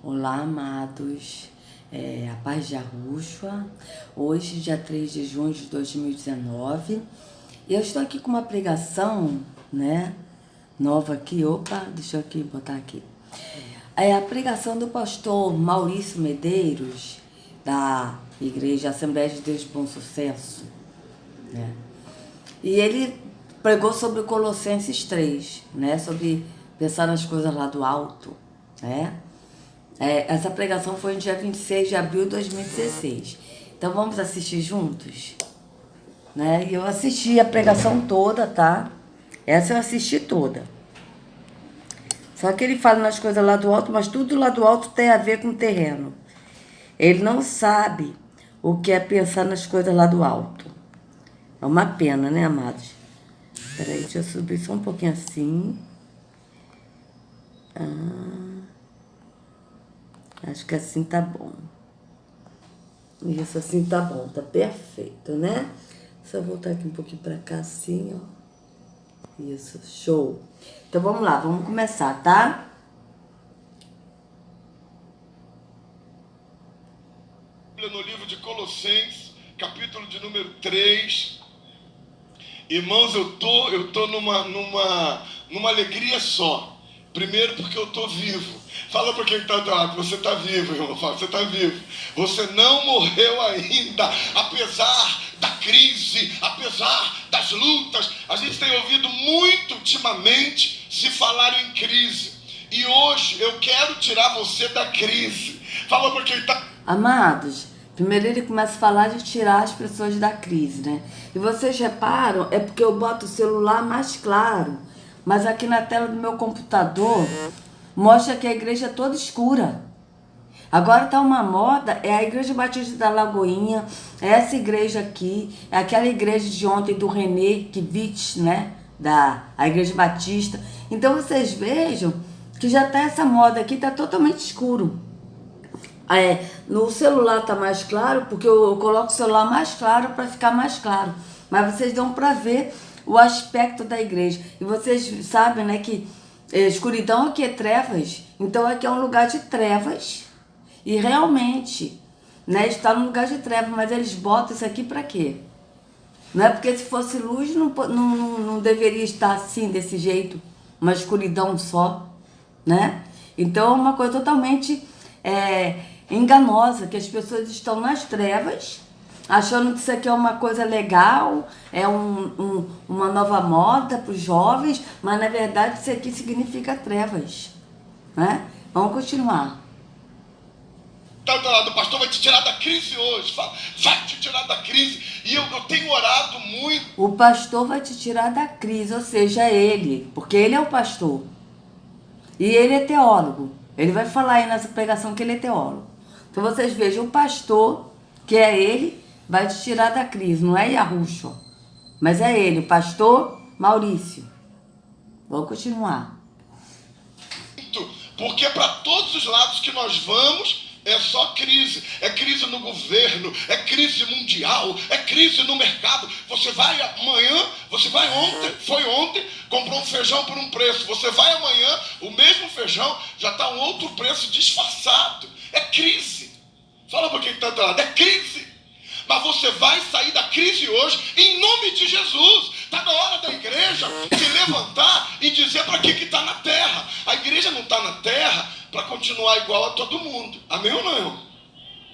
Olá, amados, a paz de Yahushua. Hoje, dia 3 de junho de 2019, eu estou aqui com uma pregação, nova aqui. Opa, deixa eu aqui botar aqui. É a pregação do pastor Maurício Medeiros, da Igreja Assembleia de Deus de Bom Sucesso, né? E ele pregou sobre Colossenses 3, sobre pensar nas coisas lá do alto, né? Essa pregação foi no dia 26 de abril de 2016. Então vamos assistir juntos? E eu assisti a pregação toda, tá? Essa eu assisti toda. Só que ele fala nas coisas lá do alto, mas tudo lá do alto tem a ver com o terreno. Ele não sabe o que é pensar nas coisas lá do alto. É uma pena, né, amados? Peraí, deixa eu subir só um pouquinho assim. Acho que assim tá bom. Isso, assim tá bom, tá perfeito, né? Só voltar aqui um pouquinho pra cá, assim, ó. Isso, show. Então vamos lá, vamos começar, tá? No livro de Colossenses, capítulo de número 3. Irmãos, eu tô numa alegria só. Primeiro porque eu tô vivo. Fala para quem está do lado, você está vivo, irmão. Fala, você está vivo. Você não morreu ainda, apesar da crise, apesar das lutas. A gente tem ouvido muito ultimamente se falar em crise. E hoje eu quero tirar você da crise. Fala para quem está... Amados, primeiro ele começa a falar de tirar as pessoas da crise, né? E vocês reparam, é porque eu boto o celular mais claro, mas aqui na tela do meu computador mostra que a igreja é toda escura. Agora tá uma moda, é a Igreja Batista da Lagoinha, é essa igreja aqui, é aquela igreja de ontem do René Kivitz, a Igreja Batista. Então vocês vejam que já tá essa moda aqui, tá totalmente escuro. No celular tá mais claro, porque eu coloco o celular mais claro para ficar mais claro. Mas vocês dão para ver o aspecto da igreja. E vocês sabem, que escuridão aqui é trevas. Então aqui é um lugar de trevas. E realmente, está num lugar de trevas. Mas eles botam isso aqui para quê? Não é porque se fosse luz não deveria estar assim, desse jeito. Uma escuridão só, né? Então é uma coisa totalmente enganosa, que as pessoas estão nas trevas, achando que isso aqui é uma coisa legal, é uma nova moda para os jovens, mas na verdade isso aqui significa trevas, né? Vamos continuar. Tá do lado, o pastor vai te tirar da crise hoje. Fala, vai te tirar da crise. E eu tenho orado muito. O pastor vai te tirar da crise, ou seja, ele, porque ele é o pastor. E ele é teólogo. Ele vai falar aí nessa pregação que ele é teólogo. Então vocês vejam, o pastor, que é ele, vai te tirar da crise. Não é Yahushua, mas é ele, o pastor Maurício. Vamos continuar. Porque para todos os lados que nós vamos, é só crise. É crise no governo, é crise mundial, é crise no mercado. Você vai amanhã, você vai foi ontem, comprou um feijão por um preço. Você vai amanhã, o mesmo feijão já está um outro preço disfarçado. É crise. Fala para quem está do lado, é crise. Mas você vai sair da crise hoje em nome de Jesus. Está na hora da igreja se levantar e dizer para que está na terra. A igreja não está na terra para continuar igual a todo mundo. Amém ou não, irmão?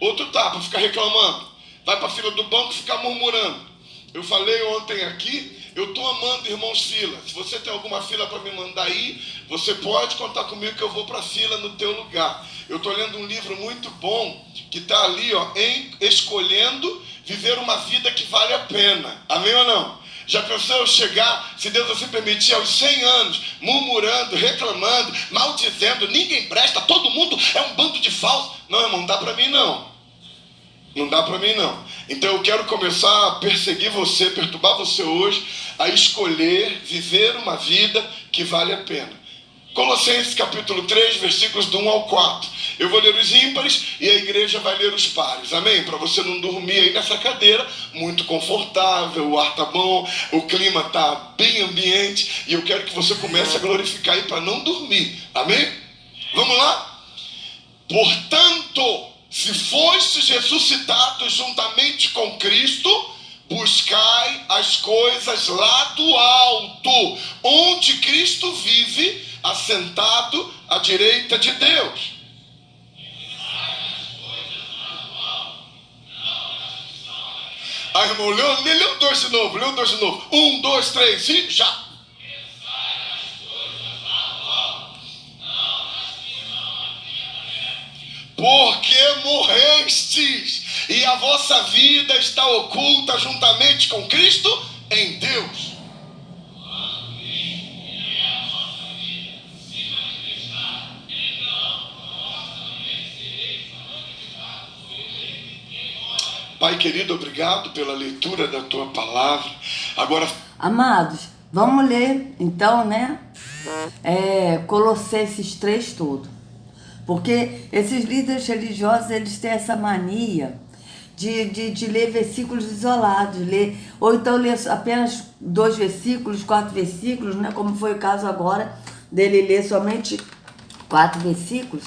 Outro tá para ficar reclamando. Vai para a fila do banco e ficar murmurando. Eu falei ontem aqui, eu estou amando irmãos fila. Se você tem alguma fila para me mandar aí, você pode contar comigo que eu vou para a fila no teu lugar. Eu estou lendo um livro muito bom que está ali, em Escolhendo Viver uma Vida que Vale a Pena. Amém ou não? Já pensou eu chegar, se Deus assim permitir, aos 100 anos, murmurando, reclamando, maldizendo, ninguém presta, todo mundo é um bando de falsos? Não, irmão, não dá para mim não. Não dá para mim não. Então eu quero começar a perseguir você, perturbar você hoje, a escolher viver uma vida que vale a pena. Colossenses capítulo 3, versículos do 1 ao 4. Eu vou ler os ímpares e a igreja vai ler os pares. Amém? Para você não dormir aí nessa cadeira, muito confortável, o ar tá bom, o clima tá bem ambiente. E eu quero que você comece a glorificar aí para não dormir. Amém? Vamos lá? Portanto, se fostes ressuscitados juntamente com Cristo, buscai as coisas lá do alto, onde Cristo vive, assentado à direita de Deus. Aí, irmão, lê o 2 de novo, lê o 2 de novo. 1, 2, 3 e já. Porque morrestes, e a vossa vida está oculta juntamente com Cristo em Deus. Pai querido, obrigado pela leitura da tua palavra. Agora, amados, vamos ler então, né? Colossenses 3 todo. Porque esses líderes religiosos, eles têm essa mania de ler versículos isolados, ou então ler apenas 2 versículos, 4 versículos, né? Como foi o caso agora dele ler somente 4 versículos.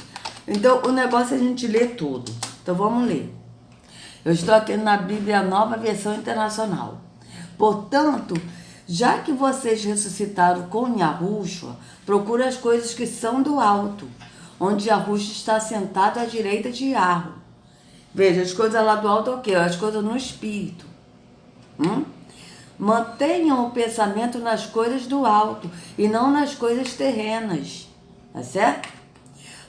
Então o negócio é a gente ler tudo. Então vamos ler. Eu estou aqui na Bíblia Nova Versão Internacional. Portanto, já que vocês ressuscitaram com Yahushua, procure as coisas que são do alto, onde Yahushua está sentado à direita de Yahweh. Veja, as coisas lá do alto é o quê? As coisas no espírito. Mantenham o pensamento nas coisas do alto e não nas coisas terrenas. Tá certo?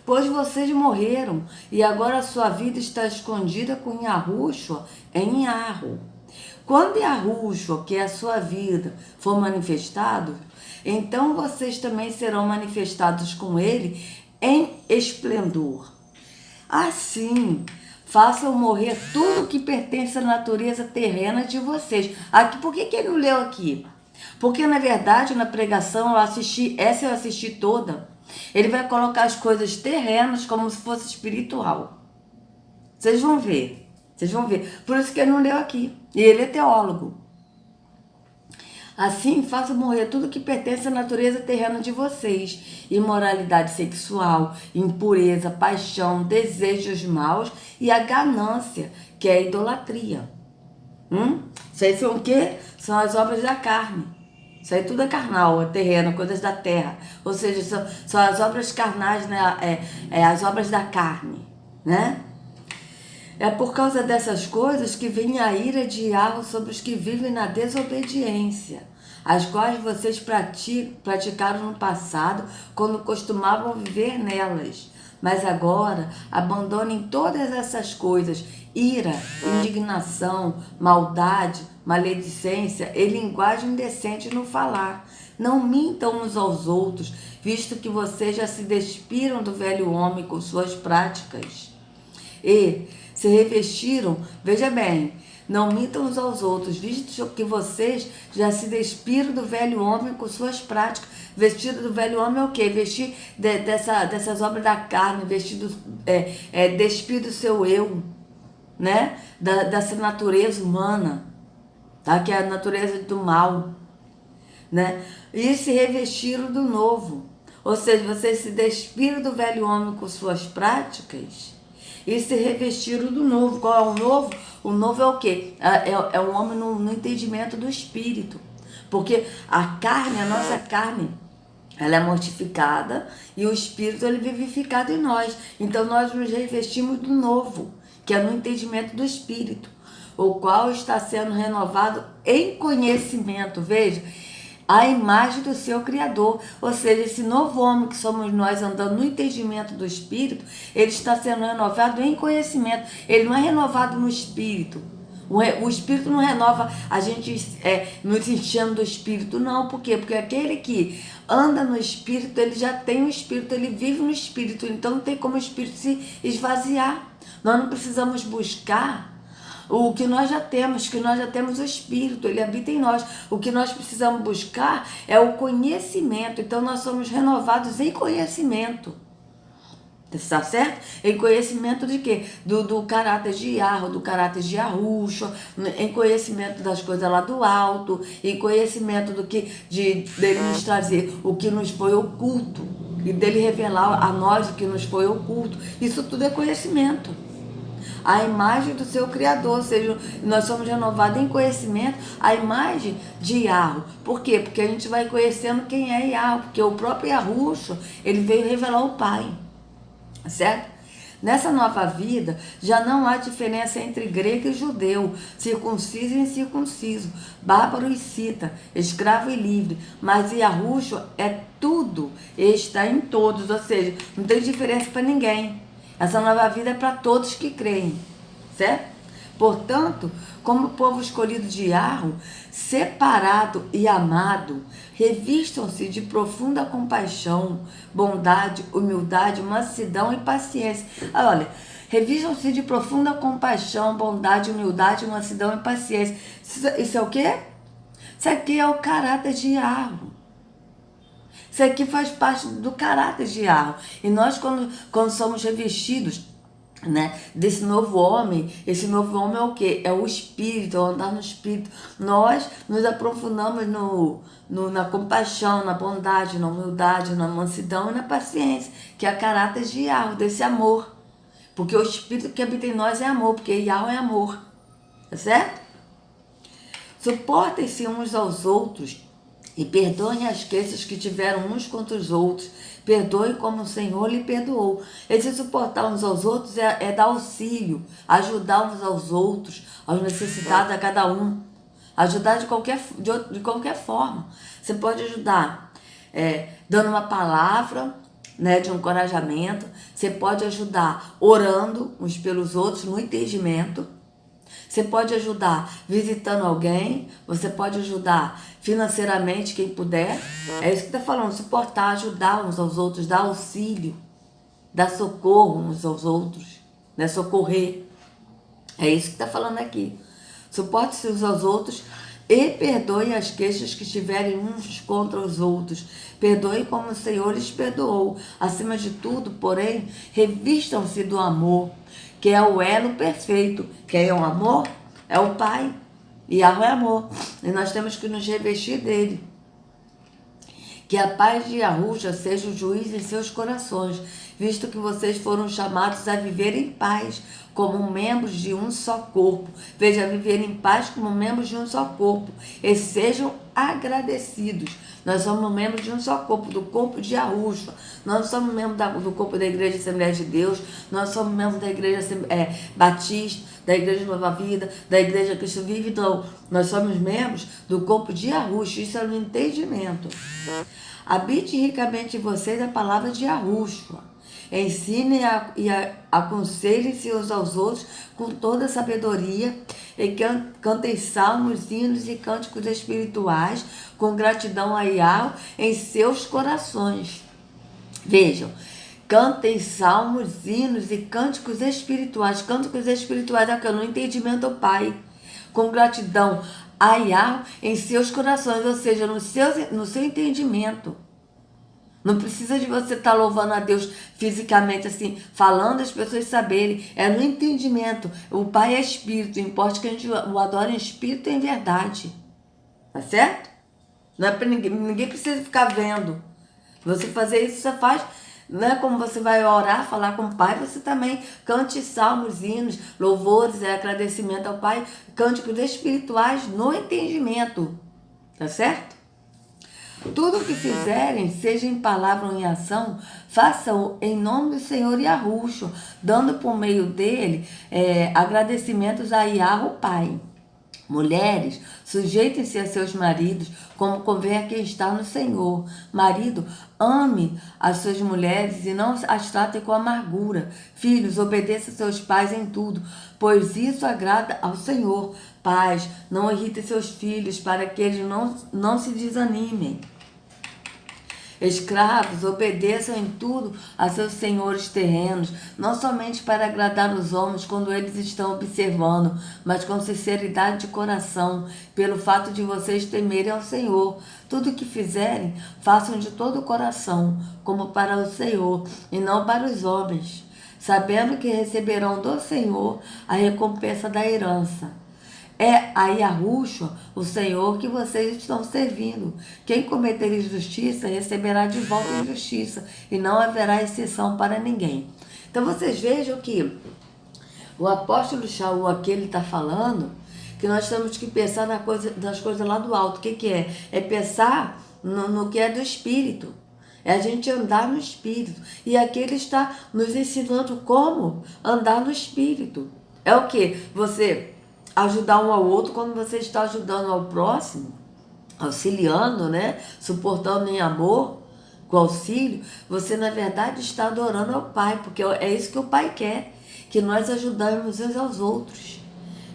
Pois vocês morreram e agora a sua vida está escondida com Yahushua em Yahweh. Quando Yahushua, que é a sua vida, for manifestado, então vocês também serão manifestados com ele em esplendor. Assim, façam morrer tudo que pertence à natureza terrena de vocês. Aqui, por que ele não leu aqui? Porque, na verdade, na pregação eu assisti toda. Ele vai colocar as coisas terrenas como se fosse espiritual. Vocês vão ver. Por isso que ele não leu aqui. E ele é teólogo. Assim, façam morrer tudo que pertence à natureza terrena de vocês. Imoralidade sexual, impureza, paixão, desejos maus e a ganância, que é a idolatria. Isso aí são o quê? São as obras da carne. Isso aí tudo é carnal, é terreno, coisas da terra. Ou seja, são as obras carnais, né? As obras da carne, né? É por causa dessas coisas que vem a ira de Yahweh sobre os que vivem na desobediência, as quais vocês praticaram no passado, quando costumavam viver nelas. Mas agora, abandonem todas essas coisas: ira, indignação, maldade, maledicência e linguagem indecente no falar. Não mintam uns aos outros, visto que vocês já se despiram do velho homem com suas práticas. E se revestiram, veja bem, não mintam uns aos outros, visto que vocês já se despiram do velho homem com suas práticas. Vestido do velho homem é o quê? Vestir dessas obras da carne, despir do seu eu, né? Dessa natureza humana, tá? Que é a natureza do mal, né? E se revestiram do novo. Ou seja, vocês se despiram do velho homem com suas práticas e se revestiram do novo. Qual é o novo? O novo é o quê? É o homem no entendimento do espírito. Porque a carne, a nossa carne, ela é mortificada e o espírito ele é vivificado em nós. Então nós nos revestimos do novo, que é no entendimento do espírito, o qual está sendo renovado em conhecimento. Veja, a imagem do seu Criador. Ou seja, esse novo homem que somos nós andando no entendimento do Espírito, ele está sendo renovado em conhecimento. Ele não é renovado no Espírito. O Espírito não renova a gente nos enchendo do Espírito, não. Por quê? Porque aquele que anda no Espírito, ele já tem o Espírito, ele vive no Espírito. Então não tem como o Espírito se esvaziar. Nós não precisamos buscar o que nós já temos, o Espírito, ele habita em nós. O que nós precisamos buscar é o conhecimento. Então nós somos renovados em conhecimento. Está certo? Em conhecimento de quê? Do caráter de Yahweh, do caráter de Yahushua, em conhecimento das coisas lá do alto, em conhecimento dele nos trazer o que nos foi oculto. e dele revelar a nós o que nos foi oculto. Isso tudo é conhecimento. A imagem do seu Criador, ou seja, nós somos renovados em conhecimento, a imagem de Yahweh. Por quê? Porque a gente vai conhecendo quem é Yahweh, porque o próprio Yahushua, ele veio revelar o Pai, certo? Nessa nova vida, já não há diferença entre grego e judeu, circunciso e incircunciso, bárbaro e cita, escravo e livre, mas Yahushua é tudo, ele está em todos, ou seja, não tem diferença para ninguém. Essa nova vida é para todos que creem, certo? Portanto, como povo escolhido de Yahweh, separado e amado, revistam-se de profunda compaixão, bondade, humildade, mansidão e paciência. Olha, revistam-se de profunda compaixão, bondade, humildade, mansidão e paciência. Isso é o quê? Isso aqui é o caráter de Yahweh. Isso aqui faz parte do caráter de Yahweh. E nós, quando somos revestidos, né, desse novo homem, esse novo homem é o quê? É o Espírito, é o andar no Espírito. Nós nos aprofundamos na compaixão, na bondade, na humildade, na mansidão e na paciência, que é o caráter de Yahweh, desse amor. Porque o Espírito que habita em nós é amor, porque Yahweh é amor. Tá certo? Suportem-se uns aos outros e perdoem as queixas que tiveram uns contra os outros. Perdoe como o Senhor lhe perdoou. Esse suportar uns aos outros é dar auxílio, ajudar uns aos outros, aos necessitados a cada um. Ajudar de qualquer forma. Você pode ajudar dando uma palavra, né, de encorajamento. Você pode ajudar orando uns pelos outros no entendimento. Você pode ajudar visitando alguém, você pode ajudar financeiramente quem puder. É isso que está falando, suportar, ajudar uns aos outros, dar auxílio, dar socorro uns aos outros, né? Socorrer. É isso que está falando aqui. Suporte-se uns aos outros e perdoe as queixas que tiverem uns contra os outros. Perdoe como o Senhor lhes perdoou. Acima de tudo, porém, revistam-se do amor, que é o elo perfeito. Quem é o amor? É o Pai. E Yahweh é amor. E nós temos que nos revestir dele. Que a paz de Yahushua seja o juiz em seus corações, visto que vocês foram chamados a viver em paz, como membros de um só corpo. Veja, viver em paz como membros de um só corpo. E sejam agradecidos. Nós somos membros de um só corpo, do corpo de Yahushua. Nós somos membros do corpo da Igreja Assembleia de Deus. Nós somos membros da Igreja Batista, da Igreja Nova Vida, da Igreja Cristo Vive. Então, nós somos membros do corpo de Yahushua. Isso é um entendimento. Habite ricamente em vocês a palavra de Yahushua. Ensinem e aconselhem-se uns aos outros com toda a sabedoria e cantem salmos, hinos e cânticos espirituais com gratidão a Yahweh em seus corações. Vejam, cantem salmos, hinos e cânticos espirituais. Cânticos espirituais é no entendimento do Pai, com gratidão a Yahweh em seus corações, ou seja, no seu entendimento. Não precisa de você estar louvando a Deus fisicamente, assim, falando, as pessoas saberem. É no entendimento. O Pai é Espírito, importa que a gente o adore em Espírito e em verdade. Tá certo? Não é para ninguém precisa ficar vendo. Você fazer isso, você faz, né? Como você vai orar, falar com o Pai, você também cante salmos, hinos, louvores, agradecimento ao Pai, cânticos espirituais no entendimento. Tá certo? Tudo o que fizerem, seja em palavra ou em ação, façam em nome do Senhor Yahushua, dando por meio dele agradecimentos a Yahweh Pai. Mulheres, sujeitem-se a seus maridos, como convém a quem está no Senhor. Marido, ame as suas mulheres e não as trate com amargura. Filhos, obedeça a seus pais em tudo, pois isso agrada ao Senhor. Pais, não irritem seus filhos, para que eles não se desanimem. Escravos, obedeçam em tudo a seus senhores terrenos, não somente para agradar os homens quando eles estão observando, mas com sinceridade de coração, pelo fato de vocês temerem ao Senhor. Tudo o que fizerem, façam de todo o coração, como para o Senhor, e não para os homens, sabendo que receberão do Senhor a recompensa da herança. É a Yahushua, o Senhor que vocês estão servindo. Quem cometer injustiça receberá de volta injustiça, e não haverá exceção para ninguém. Então vocês vejam que o apóstolo Shaul aqui, ele está falando que nós temos que pensar nas coisas lá do alto. O que é? É pensar no que é do Espírito. É a gente andar no Espírito. E aqui ele está nos ensinando como andar no Espírito. É o quê? Você ajudar um ao outro quando você está ajudando ao próximo, auxiliando, né? Suportando em amor, com auxílio. Você, na verdade, está adorando ao Pai, porque é isso que o Pai quer. Que nós ajudemos uns aos outros.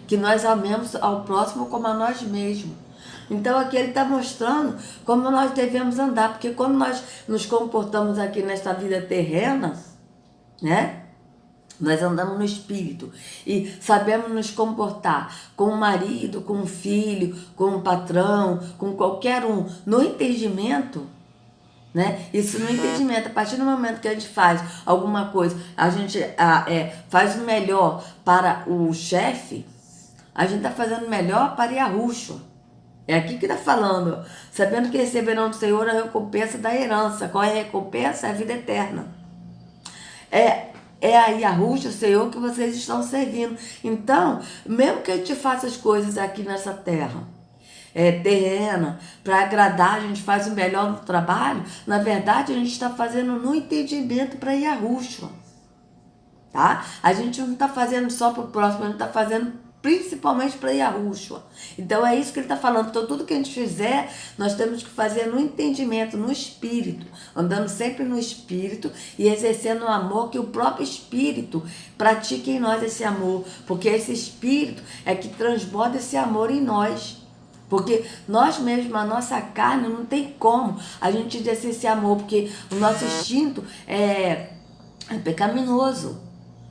Que nós amemos ao próximo como a nós mesmos. Então aqui ele está mostrando como nós devemos andar, porque quando nós nos comportamos aqui nesta vida terrena, né? Nós andamos no Espírito e sabemos nos comportar com o marido, com o filho, com o patrão, com qualquer um, no entendimento, né? Isso no entendimento. A partir do momento que a gente faz alguma coisa, a gente faz o melhor para o chefe, a gente está fazendo o melhor para Yahushua. É aqui que está falando, sabendo que receberão do Senhor a recompensa da herança. Qual é a recompensa? É a vida eterna. É a Yahushua, o Senhor, que vocês estão servindo. Então, mesmo que a gente faça as coisas aqui nessa terra, terrena, para agradar, a gente faz o melhor no trabalho, na verdade a gente está fazendo no entendimento para Yahushua. Tá? A gente não está fazendo só para o próximo, a gente está fazendo principalmente para Yahushua. Então é isso que ele está falando. Então tudo que a gente fizer, nós temos que fazer no entendimento, no Espírito, andando sempre no Espírito e exercendo o amor que o próprio Espírito pratica em nós, esse amor, porque esse Espírito é que transborda esse amor em nós. Porque nós mesmos, a nossa carne, não tem como a gente exercer esse amor, porque o nosso instinto é pecaminoso.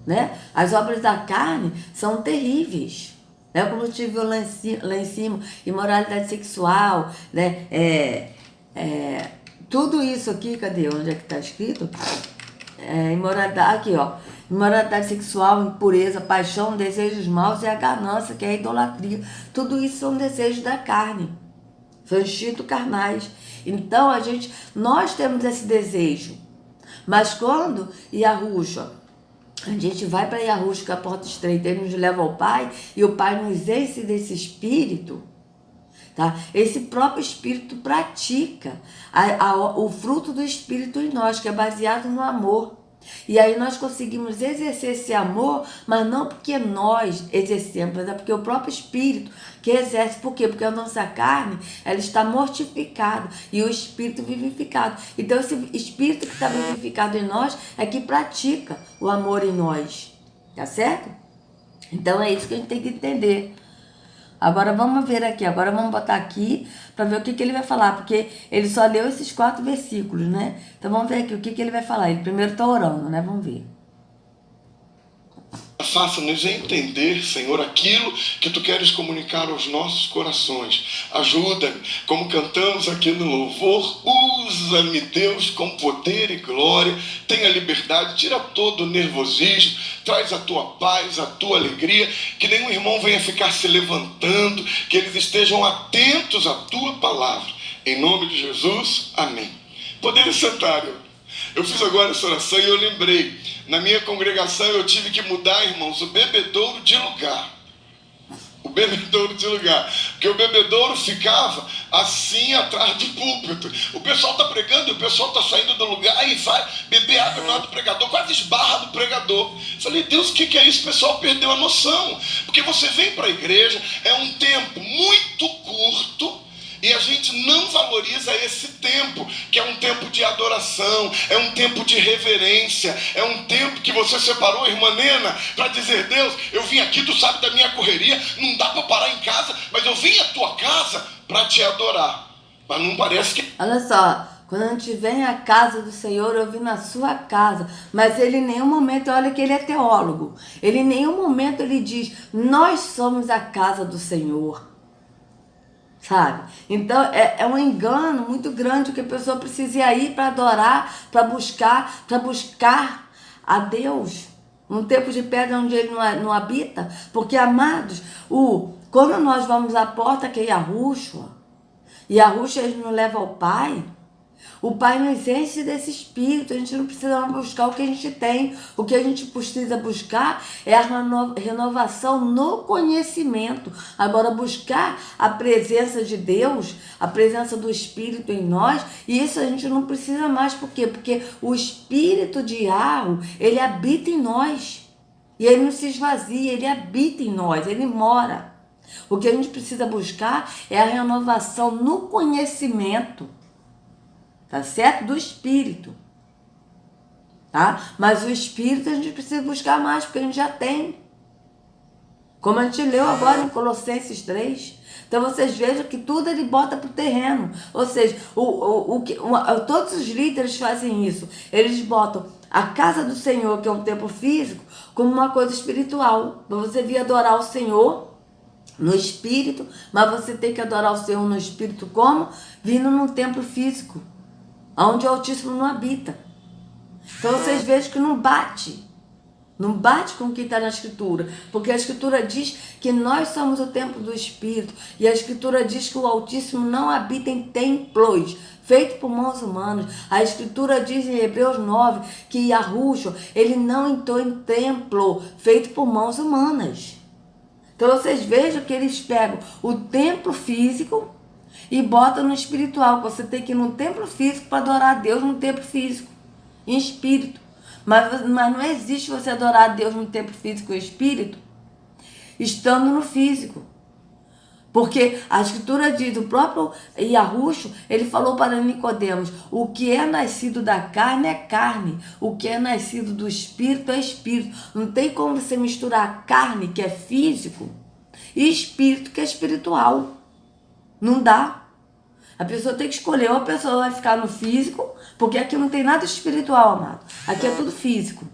Né? As obras da carne são terríveis, né? Como eu tive lá em cima, imoralidade sexual, né? Tudo isso aqui, cadê? Onde é que está escrito? Imoralidade, aqui ó, imoralidade sexual, impureza, paixão, desejos maus e a ganância, que é a idolatria. Tudo isso são desejos da carne, são instintos carnais. Então nós temos esse desejo, mas quando Yahushua, a gente vai para Yahushua, que é a porta estreita, ele nos leva ao Pai, e o Pai nos enche desse Espírito, tá? Esse próprio Espírito pratica o fruto do Espírito em nós, que é baseado no amor. E aí nós conseguimos exercer esse amor, mas não porque nós exercemos, mas é porque o próprio Espírito que exerce. Por quê? Porque a nossa carne, ela está mortificada e o Espírito vivificado. Então esse Espírito que está vivificado em nós é que pratica o amor em nós, tá certo? Então é isso que a gente tem que entender. Agora vamos ver aqui, agora vamos botar aqui para ver o que ele vai falar, porque ele só leu esses 4 versículos, né? Então vamos ver aqui o que ele vai falar. Ele primeiro está orando, né? Vamos ver. Faça-nos entender, Senhor, aquilo que Tu queres comunicar aos nossos corações. Ajuda-me, como cantamos aqui no louvor, usa-me, Deus, com poder e glória. Tenha liberdade, tira todo o nervosismo, traz a Tua paz, a Tua alegria, que nenhum irmão venha ficar se levantando, que eles estejam atentos à Tua palavra. Em nome de Jesus, amém. Podemos sentar, eu fiz agora essa oração e eu lembrei, na minha congregação eu tive que mudar, irmãos, o bebedouro de lugar. O bebedouro de lugar. Porque o bebedouro ficava assim atrás do púlpito. O pessoal está pregando e o pessoal está saindo do lugar e vai beber água no lado do pregador, quase esbarra do pregador. Falei, Deus, o que é isso? O pessoal perdeu a noção. Porque você vem para a igreja, é um tempo muito curto, e a gente não valoriza esse tempo, que é um tempo de adoração, é um tempo de reverência, é um tempo que você separou, irmã Nena, para dizer, Deus, eu vim aqui, Tu sabe da minha correria, não dá para parar em casa, mas eu vim à Tua casa para Te adorar. Mas não parece que... Olha só, quando a gente vem à casa do Senhor, eu vim na sua casa, mas ele em nenhum momento, olha que ele é teólogo, ele em nenhum momento ele diz, nós somos a casa do Senhor. Sabe? Então é um engano muito grande que a pessoa precisa ir aí para adorar, para buscar a Deus. Um tempo de pedra onde ele não habita. Porque, amados, Quando nós vamos à porta que é Yahushua, e Yahushua ele nos leva ao Pai, o Pai nos enche desse Espírito. A gente não precisa buscar o que a gente tem. O que a gente precisa buscar é a renovação no conhecimento. Agora, buscar a presença de Deus, a presença do Espírito em nós, e isso a gente não precisa mais. Por quê? Porque o Espírito de Yahweh, ele habita em nós. E ele não se esvazia, ele habita em nós, ele mora. O que a gente precisa buscar é a renovação no conhecimento. Tá certo? Do Espírito. Tá? Mas o Espírito a gente precisa buscar mais, porque a gente já tem. Como a gente leu agora em Colossenses 3. Então vocês vejam que tudo ele bota para o terreno. Ou seja, todos os líderes fazem isso. Eles botam a casa do Senhor, que é um templo físico, como uma coisa espiritual. Para você vir adorar o Senhor no Espírito, mas você tem que adorar o Senhor no Espírito como? Vindo num templo físico, onde o Altíssimo não habita. Então vocês vejam que não bate. Não bate com o que está na Escritura. Porque a Escritura diz que nós somos o templo do Espírito. E a Escritura diz que o Altíssimo não habita em templos feitos por mãos humanas. A Escritura diz em Hebreus 9 que Yahushua, ele não entrou em templo feito por mãos humanas. Então vocês vejam que eles pegam o templo físico e botam no espiritual. Você tem que ir no templo físico para adorar a Deus no templo físico, em espírito. Mas não existe você adorar a Deus no templo físico em espírito, estando no físico. Porque a Escritura diz, o próprio Yahushua, ele falou para Nicodemos, o que é nascido da carne é carne, o que é nascido do Espírito é Espírito. Não tem como você misturar carne, que é físico, e espírito, que é espiritual. Não dá. A pessoa tem que escolher, ou a pessoa vai ficar no físico, porque aqui não tem nada espiritual, amado. Aqui é tudo físico,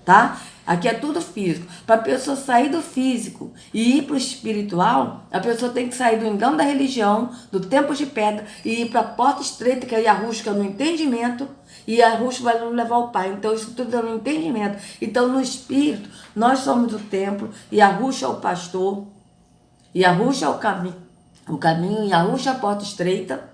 tá? Aqui é tudo físico. Para a pessoa sair do físico e ir para o espiritual, a pessoa tem que sair do engano da religião, do templo de pedra, e ir para a porta estreita, que é Yahushua, no entendimento, e Yahushua vai nos levar ao Pai. Então isso tudo é no entendimento. Então no espírito, nós somos o templo, e Yahushua é o pastor, e Yahushua é o caminho, Yahushua é a porta estreita,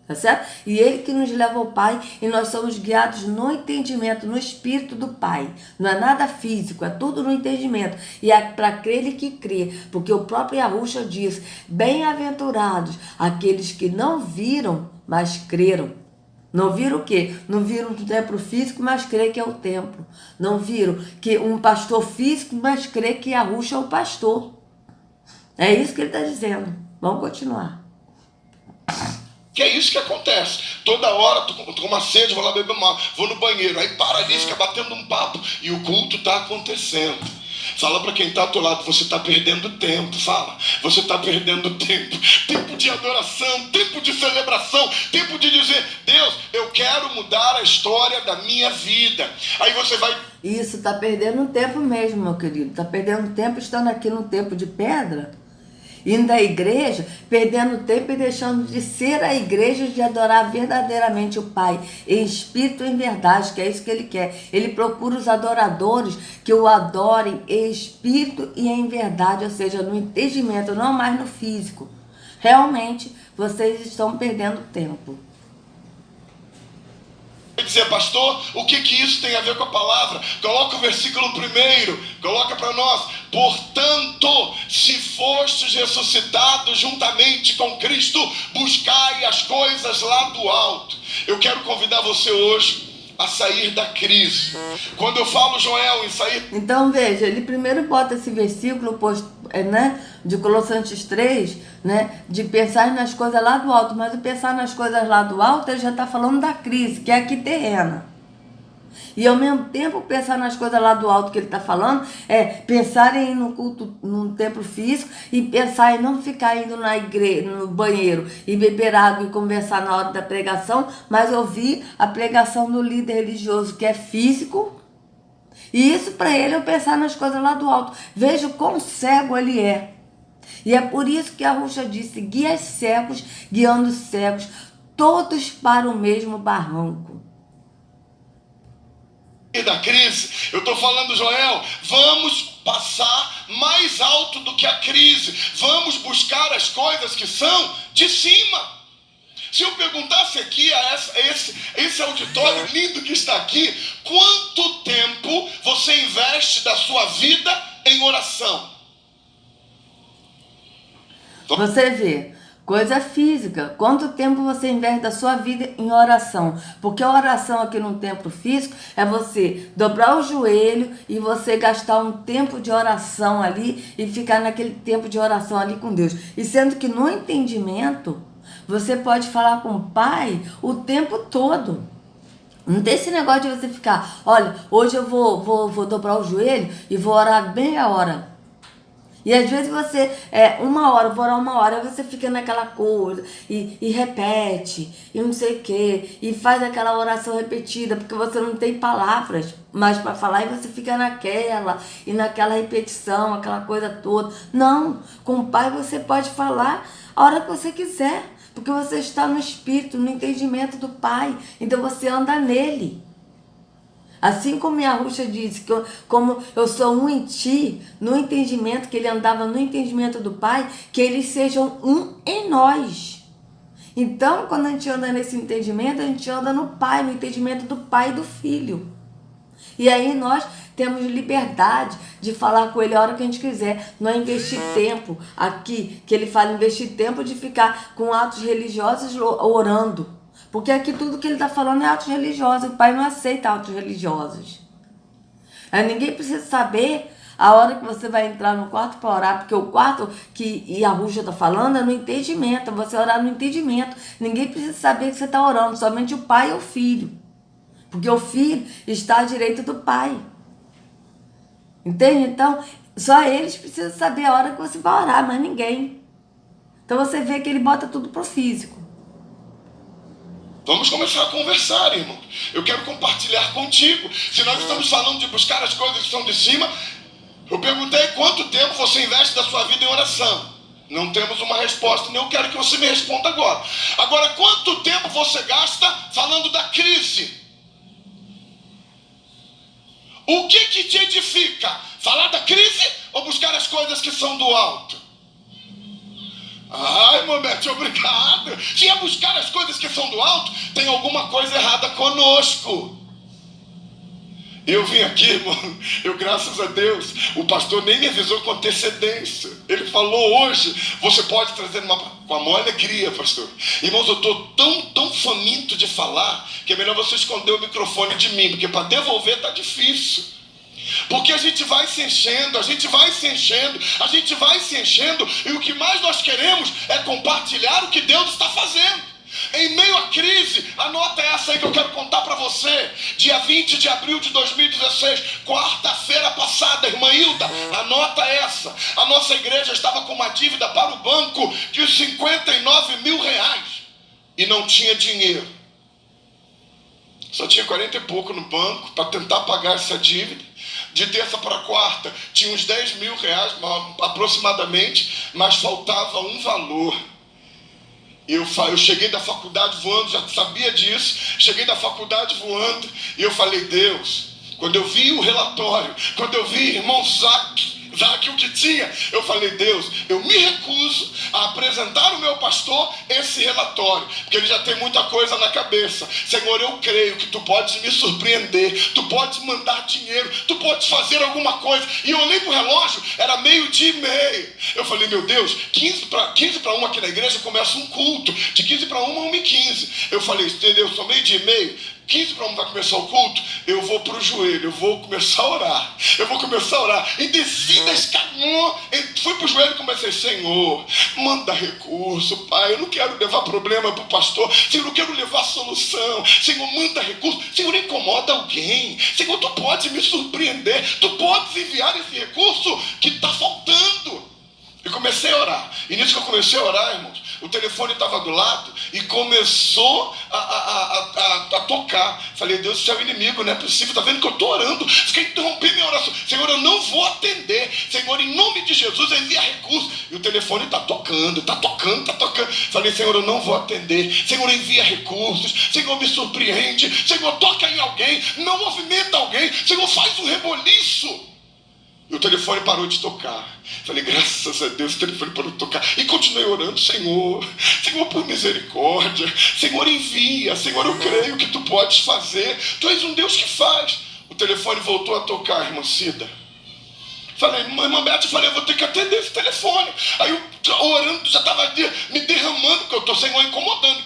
tá certo? E ele que nos leva ao Pai, e nós somos guiados no entendimento, no Espírito do Pai. Não é nada físico, é tudo no entendimento. E é para aquele que crê, porque o próprio Yahushua diz, bem-aventurados aqueles que não viram, mas creram. Não viram o quê? Não viram o templo físico, mas crê que é o templo. Não viram que um pastor físico, mas crê que Yahushua é o pastor. É isso que ele está dizendo. Vamos continuar. Que é isso que acontece. Toda hora, tô com uma sede, vou lá beber uma, vou no banheiro, aí para ali, fica batendo um papo, e o culto está acontecendo. Fala para quem está ao teu lado, você está perdendo tempo. Fala, você está perdendo tempo. Tempo de adoração, tempo de celebração, tempo de dizer, Deus, eu quero mudar a história da minha vida. Aí você vai... Isso, está perdendo tempo mesmo, meu querido. Está perdendo tempo estando aqui no tempo de pedra, indo à igreja, perdendo tempo e deixando de ser a igreja, de adorar verdadeiramente o Pai, em espírito e em verdade, que é isso que ele quer. Ele procura os adoradores que o adorem em espírito e em verdade, ou seja, no entendimento, não mais no físico. Realmente, vocês estão perdendo tempo. Dizer, pastor, o que isso tem a ver com a palavra? Coloca o versículo primeiro, coloca para nós. Portanto, se fostes ressuscitados juntamente com Cristo, buscai as coisas lá do alto. Eu quero convidar você hoje a sair da crise. Quando eu falo, Joel, em sair... Então veja, ele primeiro bota esse versículo, né, de Colossenses 3, né, de pensar nas coisas lá do alto, mas o pensar nas coisas lá do alto, ele já está falando da crise, que é aqui terrena. E ao mesmo tempo, pensar nas coisas lá do alto que ele está falando, é pensar em ir no culto, num templo físico, e pensar em não ficar indo na igreja, no banheiro, e beber água e conversar na hora da pregação, mas ouvir a pregação do líder religioso, que é físico. E isso para ele é pensar nas coisas lá do alto. Veja o quão cego ele é. E é por isso que a Yahushua disse, guia cegos, guiando cegos, todos para o mesmo barranco. e da crise. Eu estou falando, Joel, vamos passar mais alto do que a crise. Vamos buscar as coisas que são de cima. Se eu perguntasse aqui a esse auditório lindo que está aqui, quanto tempo você investe da sua vida em oração? Você vê, coisa física, quanto tempo você investe da sua vida em oração? Porque a oração aqui no templo físico é você dobrar o joelho e você gastar um tempo de oração ali e ficar naquele tempo de oração ali com Deus. E sendo que no entendimento, você pode falar com o Pai o tempo todo. Não tem esse negócio de você ficar, olha, hoje eu vou dobrar o joelho e vou orar meia hora. E às vezes você, uma hora, vou orar uma hora, aí você fica naquela coisa, e repete, e não sei o quê, e faz aquela oração repetida, porque você não tem palavras mais para falar, e você fica naquela repetição, aquela coisa toda. Não, com o Pai você pode falar a hora que você quiser, porque você está no Espírito, no entendimento do Pai, então você anda nele. Assim como minha Ruxa disse, como eu sou um em ti, no entendimento, que ele andava no entendimento do Pai, que eles sejam um em nós. Então, quando a gente anda nesse entendimento, a gente anda no Pai, no entendimento do Pai e do Filho. E aí nós temos liberdade de falar com ele a hora que a gente quiser. Não é investir tempo aqui, que ele fala investir tempo de ficar com atos religiosos orando. Porque aqui tudo que ele está falando é atos religiosos. O Pai não aceita atos religiosos. Aí ninguém precisa saber a hora que você vai entrar no quarto para orar. Porque o quarto que a Ruxa está falando é no entendimento. Você orar no entendimento. Ninguém precisa saber que você está orando. Somente o Pai e o Filho. Porque o Filho está à direita do Pai. Entende? Então, só eles precisam saber a hora que você vai orar, mas ninguém. Então você vê que ele bota tudo pro físico. Vamos começar a conversar, irmão. Eu quero compartilhar contigo. Se nós estamos falando de buscar as coisas que são de cima, eu perguntei quanto tempo você investe da sua vida em oração. Não temos uma resposta, nem eu quero que você me responda agora. Agora, quanto tempo você gasta falando da crise? O que te edifica? Falar da crise ou buscar as coisas que são do alto? Ai, Mamete, obrigado. Se é buscar as coisas que são do alto, tem alguma coisa errada conosco. Eu vim aqui, irmão, graças a Deus, o pastor nem me avisou com antecedência. Ele falou hoje, você pode trazer com a maior alegria, pastor. Irmãos, eu estou tão faminto de falar, que é melhor você esconder o microfone de mim, porque para devolver está difícil. Porque a gente vai se enchendo, e o que mais nós queremos é compartilhar o que Deus está fazendo. Em meio à crise, anota essa aí que eu quero contar para você. Dia 20 de abril de 2016, quarta-feira passada, irmã Hilda, anota essa. A nossa igreja estava com uma dívida para o banco de 59 mil reais e não tinha dinheiro. Só tinha 40 e pouco no banco para tentar pagar essa dívida. De terça para quarta, tinha uns 10 mil reais aproximadamente, mas faltava um valor. Eu cheguei da faculdade voando, já sabia disso, cheguei da faculdade voando, e eu falei, Deus, quando eu vi o relatório, quando eu vi irmão Zac, o que tinha, eu falei, Deus, eu me recuso a apresentar ao meu pastor esse relatório, porque ele já tem muita coisa na cabeça. Senhor, eu creio que tu podes me surpreender, tu podes mandar dinheiro, tu podes fazer alguma coisa. E eu olhei pro relógio, era 12:30. Eu falei, meu Deus, 15 para 1 aqui na igreja começa um culto, de 15 para 1 a 1h15. Eu falei, entendeu, só 12:30. 15 para 1 vai começar o culto, eu vou para o joelho, eu vou começar a orar. E desci da escada, fui para o joelho e comecei, Senhor, manda recurso, Pai, eu não quero levar problema para o pastor, Senhor, eu não quero levar solução, Senhor, manda recurso, Senhor, incomoda alguém, Senhor, tu pode me surpreender, tu podes enviar esse recurso que está faltando. E comecei a orar. E nisso que eu comecei a orar, irmãos, o telefone estava do lado e começou a tocar. Falei, Deus, isso é o inimigo, não é possível. Está vendo que eu estou orando? Você quer interromper minha oração? Senhor, eu não vou atender. Senhor, Senhor, em nome de Jesus, envia recursos. E o telefone está tocando, está tocando, está tocando. Falei, Senhor, eu não vou atender. Senhor, envia recursos. Senhor, me surpreende. Senhor, toca em alguém. Não movimenta alguém. Senhor, faz um reboliço. E o telefone parou de tocar. Falei, graças a Deus, o telefone parou de tocar. E continuei orando, Senhor, Senhor, por misericórdia. Senhor, envia. Senhor, eu creio que Tu podes fazer. Tu és um Deus que faz. O telefone voltou a tocar, irmã Cida. Falei, irmã Beth, eu vou ter que atender esse telefone. Aí eu orando, já estava me derramando, porque eu estou, Senhor, incomodando.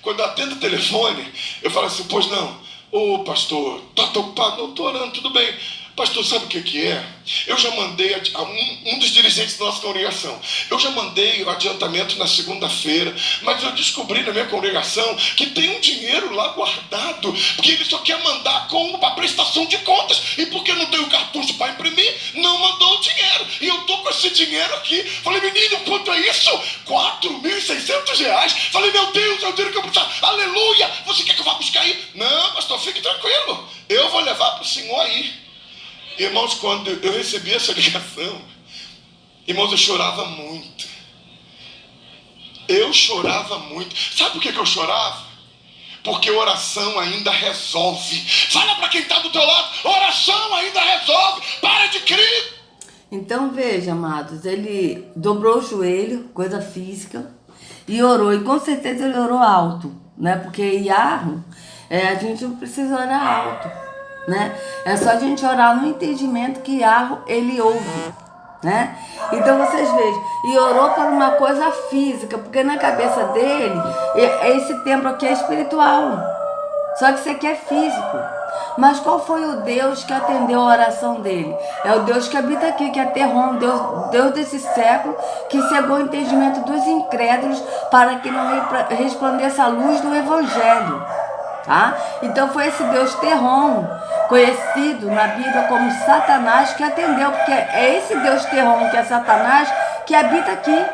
Quando eu atendo o telefone, eu falo assim, pois não. Ô pastor, tá ocupado? Não, estou orando, tudo bem. Pastor, sabe o que é? Eu já mandei a um dos dirigentes da nossa congregação. Eu já mandei o adiantamento na segunda-feira, mas eu descobri na minha congregação que tem um dinheiro lá guardado, porque ele só quer mandar como para prestação de contas. E porque não tem o cartucho para imprimir, não mandou o dinheiro. E eu tô com esse dinheiro aqui. Falei, menino, quanto é isso? R$ 4.600. Falei, meu Deus, é o dinheiro que eu preciso. Aleluia! Você quer que eu vá buscar aí? Não, pastor, fique tranquilo. Eu vou levar para o senhor aí. Irmãos, quando eu recebi essa ligação, irmãos, eu chorava muito. Eu chorava muito. Sabe por que eu chorava? Porque oração ainda resolve. Fala para quem está do teu lado, oração ainda resolve. Para de crer. Então veja, amados, ele dobrou o joelho, coisa física, e orou. E com certeza ele orou alto, né? Porque Iarro, a gente não precisa orar alto. Né? É só a gente orar no entendimento que Iarro, ele ouve, né? Então vocês vejam, e orou para uma coisa física, porque na cabeça dele, esse templo aqui é espiritual, só que isso aqui é físico. Mas qual foi o Deus que atendeu a oração dele? É o Deus que habita aqui, que é Terron, Deus desse século, que cegou o entendimento dos incrédulos para que não resplandeça a luz do Evangelho. Tá? Então foi esse Deus Terron, conhecido na Bíblia como Satanás, que atendeu, porque é esse Deus Terron, que é Satanás, que habita aqui.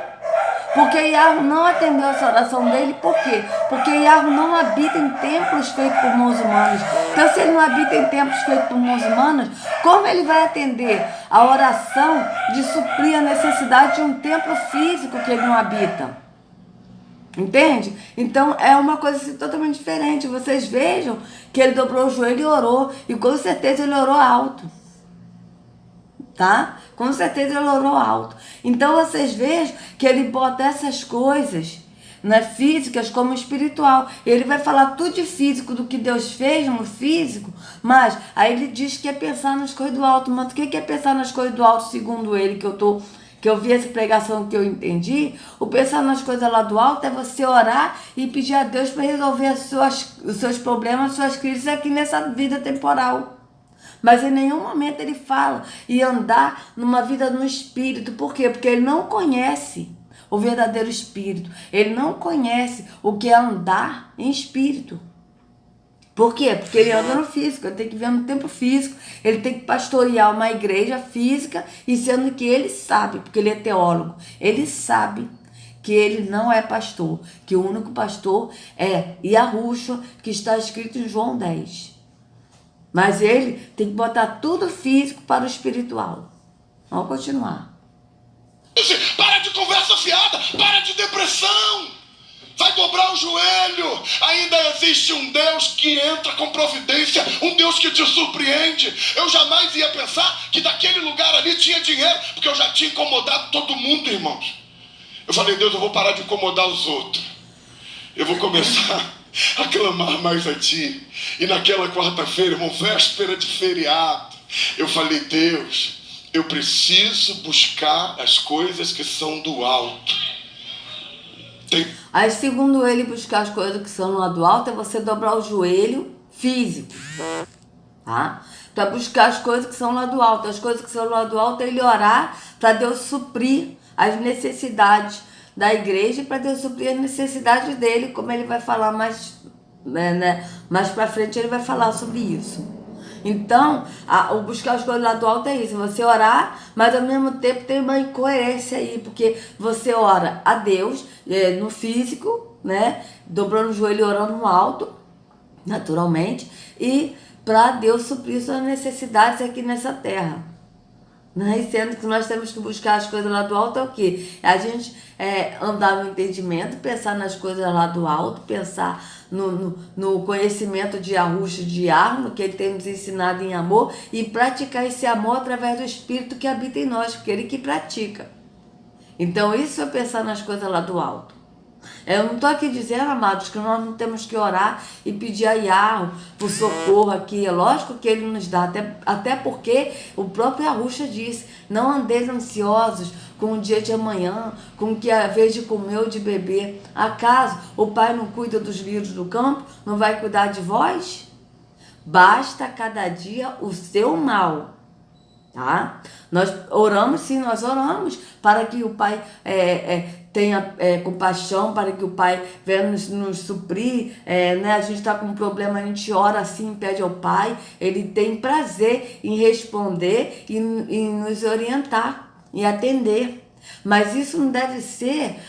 Porque Iarro não atendeu essa oração dele, por quê? Porque Iarro não habita em templos feitos por mãos humanas. Então, se ele não habita em templos feitos por mãos humanas, como ele vai atender a oração de suprir a necessidade de um templo físico que ele não habita? Entende? Então é uma coisa assim, totalmente diferente. Vocês vejam que ele dobrou o joelho e orou. E com certeza ele orou alto. Tá? Com certeza ele orou alto. Então vocês vejam que ele bota essas coisas, né, físicas como espiritual. Ele vai falar tudo de físico, do que Deus fez no físico. Mas aí ele diz que é pensar nas coisas do alto. Mas o que é pensar nas coisas do alto, segundo ele, que eu vi essa pregação, que eu entendi? O pensar nas coisas lá do alto é você orar e pedir a Deus para resolver os seus problemas, as suas crises aqui nessa vida temporal. Mas em nenhum momento ele fala e andar numa vida no espírito. Por quê? Porque ele não conhece o verdadeiro espírito. Ele não conhece o que é andar em espírito. Por quê? Porque ele anda no físico, ele tem que ver no tempo físico, ele tem que pastorear uma igreja física, e sendo que ele sabe, porque ele é teólogo, ele sabe que ele não é pastor, que o único pastor é Yahushua, que está escrito em João 10. Mas ele tem que botar tudo físico para o espiritual. Vamos continuar. Para de conversa fiada, para de depressão. Vai dobrar o joelho. Ainda existe um Deus que entra com providência, um Deus que te surpreende. Eu jamais ia pensar que daquele lugar ali tinha dinheiro, porque eu já tinha incomodado todo mundo, irmãos. Eu falei, Deus, eu vou parar de incomodar os outros. Eu vou começar a clamar mais a Ti. E naquela quarta-feira, irmão, véspera de feriado, eu falei, Deus, eu preciso buscar as coisas que são do alto. Aí, segundo ele, buscar as coisas que são lá do alto é você dobrar o joelho físico, tá? Para buscar as coisas que são lá do alto. As coisas que são lá do alto é ele orar para Deus suprir as necessidades da igreja e para Deus suprir as necessidades dele, como ele vai falar mais para frente, ele vai falar sobre isso. Então, o buscar as coisas lá do alto é isso, você orar, mas ao mesmo tempo tem uma incoerência aí, porque você ora a Deus no físico, né, dobrando o joelho e orando no alto, naturalmente, e para Deus suprir suas necessidades aqui nessa terra. Né? E sendo que nós temos que buscar as coisas lá do alto, é o quê? A gente andar no entendimento, pensar nas coisas lá do alto, pensar no conhecimento de Yahushua, de Yah, no que ele tem nos ensinado em amor, e praticar esse amor através do Espírito que habita em nós, porque ele que pratica. Então isso é pensar nas coisas lá do alto. Eu não estou aqui dizendo, amados, que nós não temos que orar e pedir a Yahweh por socorro aqui. É lógico que ele nos dá, até porque o próprio Yahushua disse: não andeis ansiosos com o dia de amanhã, com o que é a vez de comer ou de beber. Acaso o Pai não cuida dos lírios do campo? Não vai cuidar de vós? Basta cada dia o seu mal. Tá? Nós oramos, sim, nós oramos para que o Pai tenha compaixão, para que o Pai venha nos suprir, né? A gente está com um problema, a gente ora assim, pede ao Pai, ele tem prazer em responder e nos orientar e atender, mas isso não deve ser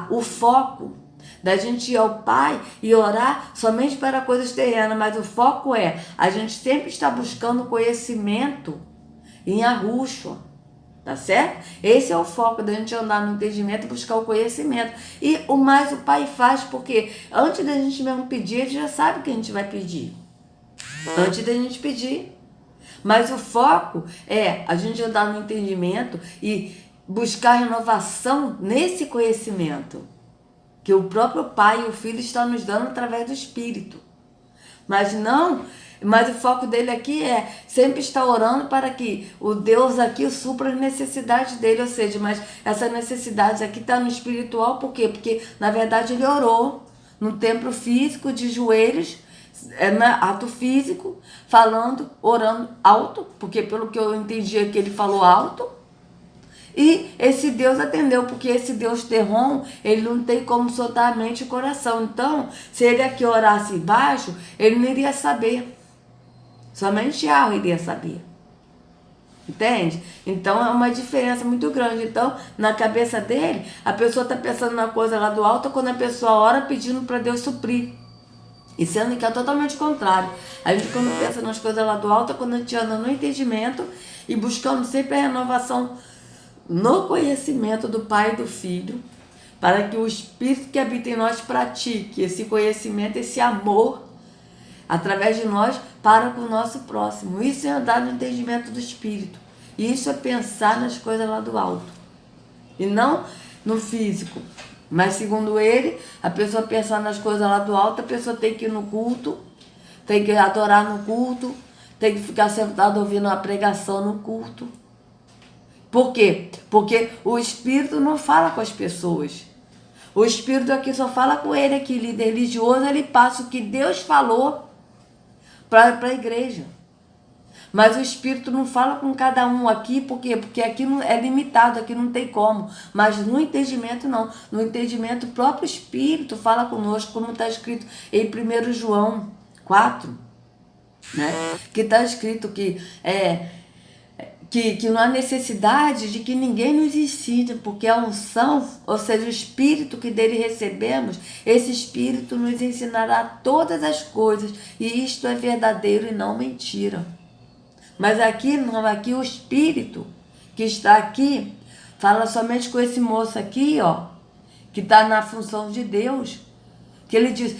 o foco da gente ir ao Pai e orar somente para coisas terrenas, mas o foco a gente sempre está buscando conhecimento em Yahushua, tá certo? Esse é o foco da gente andar no entendimento e buscar o conhecimento. E o mais o Pai faz, porque antes da gente mesmo pedir, ele já sabe o que a gente vai pedir. Antes da gente pedir. Mas o foco a gente andar no entendimento e buscar renovação nesse conhecimento que o próprio Pai e o Filho estão nos dando através do Espírito. Mas o foco dele aqui sempre estar orando para que o Deus aqui supra as necessidades dele, ou seja, mas essa necessidade aqui está no espiritual, por quê? Porque na verdade ele orou no templo físico, de joelhos, ato físico, orando alto, porque pelo que eu entendi aqui ele falou alto, e esse Deus atendeu, porque esse Deus Terron, ele não tem como soltar a mente e o coração. Então, se ele aqui orasse baixo, ele não iria saber. Somente Yahweh iria saber. Entende? Então é uma diferença muito grande. Então, na cabeça dele, a pessoa está pensando na coisa lá do alto, quando a pessoa ora pedindo para Deus suprir. E sendo que é totalmente contrário. A gente, quando pensa nas coisas lá do alto, é quando a gente anda no entendimento e buscando sempre a renovação no conhecimento do Pai e do Filho, para que o Espírito que habita em nós pratique esse conhecimento, esse amor, através de nós, para com o nosso próximo. Isso é andar no entendimento do Espírito. E isso é pensar nas coisas lá do alto. E não no físico. Mas segundo ele, a pessoa pensar nas coisas lá do alto, a pessoa tem que ir no culto, tem que adorar no culto, tem que ficar sentado ouvindo uma pregação no culto. Por quê? Porque o Espírito não fala com as pessoas. O Espírito aqui só fala com ele aqui, líder religioso, ele passa o que Deus falou para a igreja. Mas o Espírito não fala com cada um aqui, por quê? Porque aqui não, é limitado, aqui não tem como. Mas no entendimento não. No entendimento o próprio Espírito fala conosco, como está escrito em 1 João 4, né? Que está escrito que não há necessidade de que ninguém nos ensine, porque a unção, ou seja, o Espírito que dele recebemos, esse Espírito nos ensinará todas as coisas, e isto é verdadeiro e não mentira. Mas aqui não, aqui o Espírito que está aqui, fala somente com esse moço aqui, ó, que está na função de Deus, que ele diz,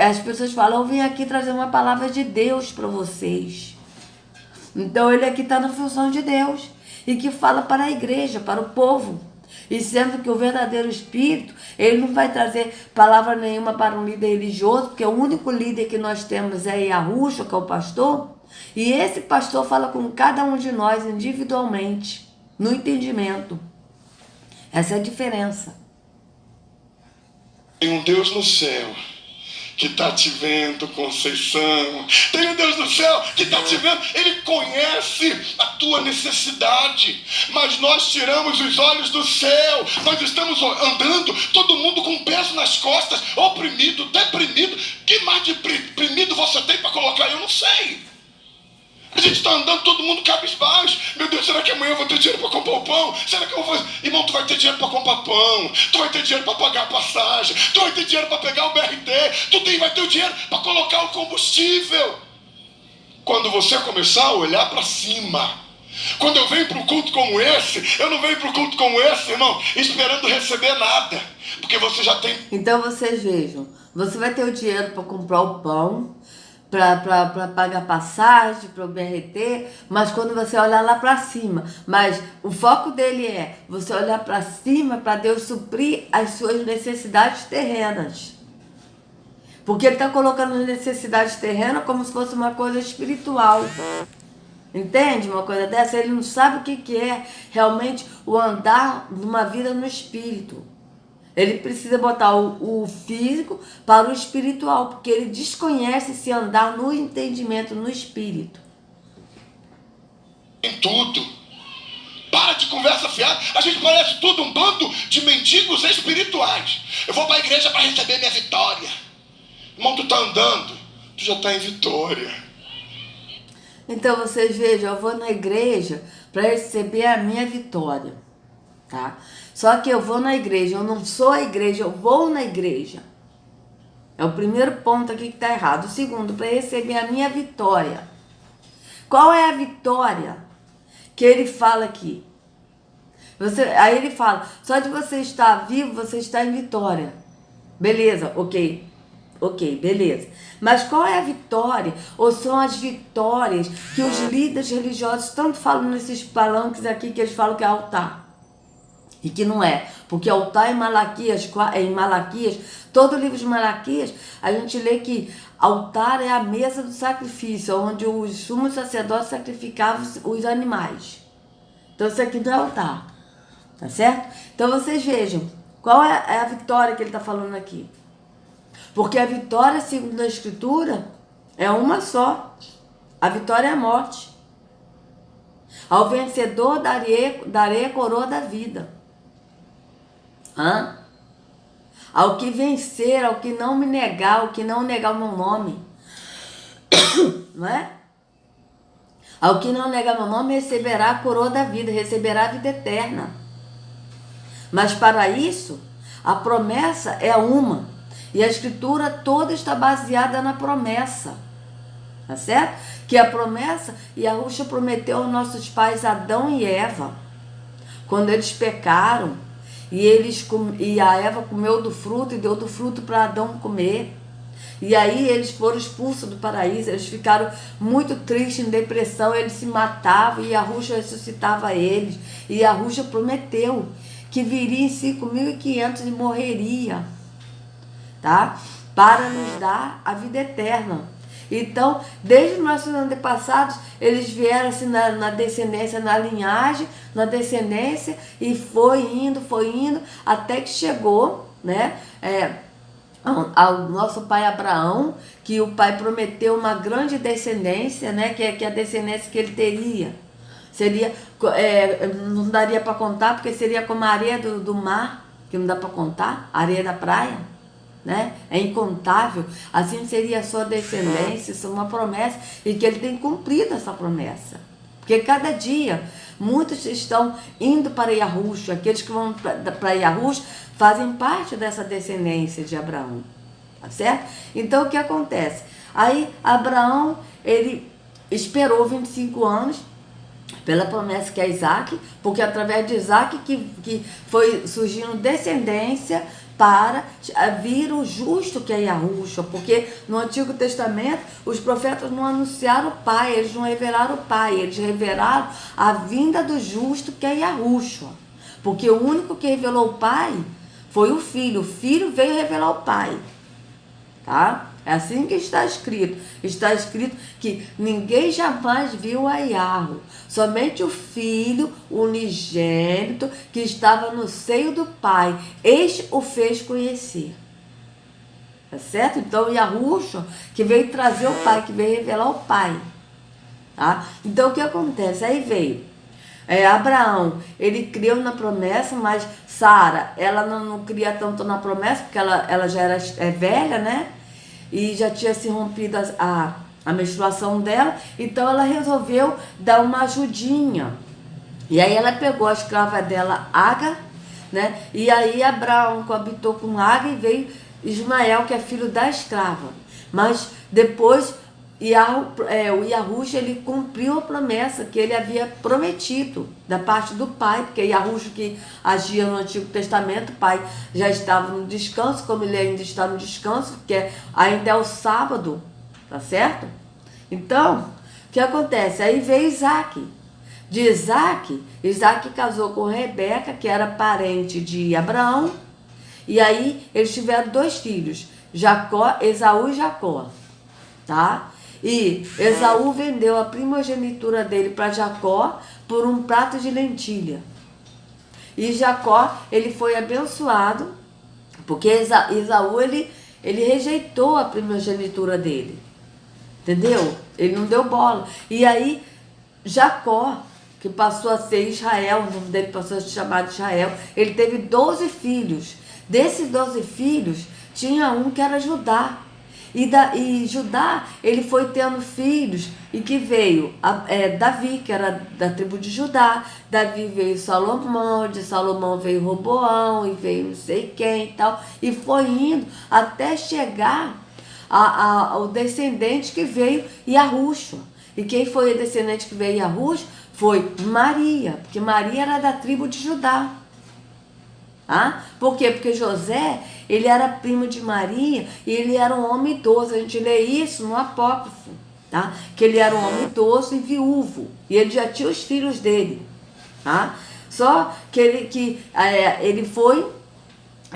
as pessoas falam, eu vim aqui trazer uma palavra de Deus para vocês. Então ele aqui está na função de Deus e que fala para a igreja, para o povo. E sendo que o verdadeiro Espírito, ele não vai trazer palavra nenhuma para um líder religioso, porque o único líder que nós temos é Yahushua, que é o pastor. E esse pastor fala com cada um de nós individualmente, no entendimento. Essa é a diferença. Tem um Deus no céu que está te vendo, Conceição. Tem um Deus do céu que está te vendo. Ele conhece a tua necessidade. Mas nós tiramos os olhos do céu. Nós estamos andando, todo mundo com peso nas costas, oprimido, deprimido. Que mais deprimido você tem para colocar? Eu não sei. A gente está andando, todo mundo cabisbaixo. Meu Deus, será que amanhã eu vou ter dinheiro para comprar o pão? Será que eu vou... Irmão, tu vai ter dinheiro para comprar pão. Tu vai ter dinheiro para pagar a passagem. Tu vai ter dinheiro para pegar o BRT. Tu vai ter o dinheiro para colocar o combustível. Quando você começar a olhar para cima, Quando eu venho para um culto como esse, eu não venho para um culto como esse, irmão, esperando receber nada. Porque você já tem... Então vocês vejam, você vai ter o dinheiro para comprar o pão, para pagar passagem, para o BRT, mas quando você olhar lá para cima, mas o foco dele é você olhar para cima para Deus suprir as suas necessidades terrenas. Porque ele está colocando as necessidades terrenas como se fosse uma coisa espiritual. Entende uma coisa dessa? Ele não sabe o que é realmente o andar numa vida no espírito. Ele precisa botar o físico para o espiritual, porque ele desconhece se andar no entendimento, no espírito. Em tudo. Para de conversa fiada. A gente parece tudo um bando de mendigos espirituais. Eu vou para a igreja para receber minha vitória. Irmão, tu tá andando, tu já tá em vitória. Então vocês vejam, eu vou na igreja para receber a minha vitória, tá? Só que eu vou na igreja, eu não sou a igreja, eu vou na igreja. É o primeiro ponto aqui que está errado. O segundo, para receber a minha vitória. Qual é a vitória que ele fala aqui? Aí ele fala, só de você estar vivo, você está em vitória. Beleza, ok, beleza. Mas qual é a vitória? Ou são as vitórias que os líderes religiosos tanto falam nesses palanques aqui, que eles falam que é altar? E que não é, porque altar em Malaquias, todo o livro de Malaquias, a gente lê que altar é a mesa do sacrifício, onde os sumos sacerdotes sacrificavam os animais. Então isso aqui não é altar, tá certo? Então vocês vejam, qual é a vitória que ele está falando aqui? Porque a vitória, segundo a Escritura, é uma só. A vitória é a morte. Ao vencedor darei a coroa da vida. Ao que vencer, ao que não me negar, ao que não negar o meu nome. Não é? Ao que não negar meu nome, receberá a coroa da vida, receberá a vida eterna. Mas para isso, a promessa é uma. E a Escritura toda está baseada na promessa. Tá certo? Que a promessa, Yahushua prometeu aos nossos pais Adão e Eva. Quando eles pecaram, e a Eva comeu do fruto e deu do fruto para Adão comer. E aí eles foram expulsos do paraíso, eles ficaram muito tristes, em depressão, eles se matavam e Yahushua ressuscitava eles. E Yahushua prometeu que viria em 5.500 e morreria, tá? Para nos dar a vida eterna. Então, desde os nossos antepassados, eles vieram assim na descendência, na linhagem, na descendência, e foi indo, até que chegou, né, ao nosso pai Abraão, que o pai prometeu uma grande descendência, né, que é a descendência que ele teria. Seria, não daria para contar, porque seria como a areia do mar, que não dá para contar, a areia da praia. Né? É incontável. Assim seria a sua descendência, isso é uma promessa, e que ele tem cumprido essa promessa, porque cada dia muitos estão indo para Yahushua. Aqueles que vão para Yahushua fazem parte dessa descendência de Abraão, tá certo? Então o que acontece? Aí Abraão, ele esperou 25 anos pela promessa que é Isaac, porque através de Isaac que foi surgindo descendência para vir o justo que é Yahushua, porque no Antigo Testamento os profetas não anunciaram o Pai, eles não revelaram o Pai, eles revelaram a vinda do justo que é Yahushua, porque o único que revelou o Pai foi o Filho veio revelar o Pai, tá? É assim que está escrito que ninguém jamais viu a Yahu, somente o Filho unigênito que estava no seio do Pai, este o fez conhecer. Tá certo? Então Yahushua que veio trazer o Pai, que veio revelar o Pai. Tá? Então o que acontece? Aí veio Abraão, ele criou na promessa, mas Sara, ela não cria tanto na promessa, porque ela já era velha, né? E já tinha se rompido a menstruação dela, então ela resolveu dar uma ajudinha. E aí ela pegou a escrava dela, Agar, né? E aí Abraão coabitou com Agar e veio Ismael, que é filho da escrava. Mas depois o Yahushua, ele cumpriu a promessa que ele havia prometido da parte do Pai, porque Yahushua que agia no Antigo Testamento, o Pai já estava no descanso, como ele ainda está no descanso, porque ainda é o sábado, tá certo? Então, o que acontece? Aí veio Isaac. De Isaac casou com Rebeca, que era parente de Abraão, e aí eles tiveram 2 filhos, Esaú e Jacó, tá? E Esaú vendeu a primogenitura dele para Jacó por um prato de lentilha. E Jacó, ele foi abençoado, porque Esaú, ele rejeitou a primogenitura dele. Entendeu? Ele não deu bola. E aí, Jacó, que passou a ser Israel, o nome dele passou a se chamar de Israel, ele teve 12 filhos. Desses 12 filhos, tinha um que era Judá. E Judá, ele foi tendo filhos, e que veio Davi, que era da tribo de Judá. Davi veio Salomão, de Salomão veio Roboão, e veio não sei quem e tal. E foi indo até chegar ao descendente que veio Yahushua. E quem foi o descendente que veio Yahushua? Foi Maria, porque Maria era da tribo de Judá. Ah? Por quê? Porque José, ele era primo de Maria e ele era um homem idoso. A gente lê isso no Apócrifo, tá? Que ele era um homem idoso e viúvo. E ele já tinha os filhos dele, tá? Só que ele foi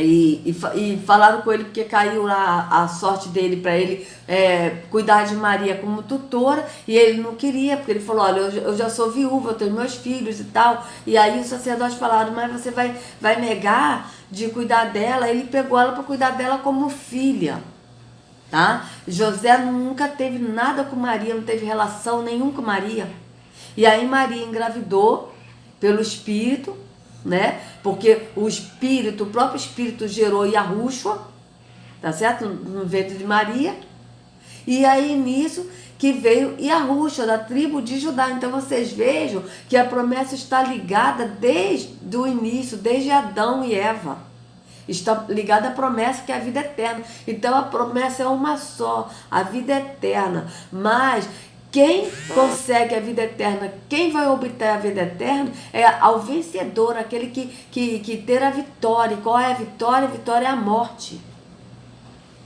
e falaram com ele porque caiu a sorte dele para ele cuidar de Maria como tutora, e ele não queria, porque ele falou, olha, eu já sou viúva, eu tenho meus filhos e tal. E aí os sacerdotes falaram, mas você vai negar de cuidar dela? Ele pegou ela para cuidar dela como filha, tá? José nunca teve nada com Maria, não teve relação nenhuma com Maria. E aí Maria engravidou pelo Espírito, né? Porque o próprio Espírito gerou Yahushua, tá certo? No ventre de Maria. E aí nisso que veio Yahushua, da tribo de Judá. Então vocês vejam que a promessa está ligada desde o início, desde Adão e Eva. Está ligada à promessa que é a vida eterna. Então a promessa é uma só, a vida eterna. Mas quem consegue a vida eterna, quem vai obter a vida eterna é ao vencedor, aquele que ter a vitória. E qual é a vitória? A vitória é a morte.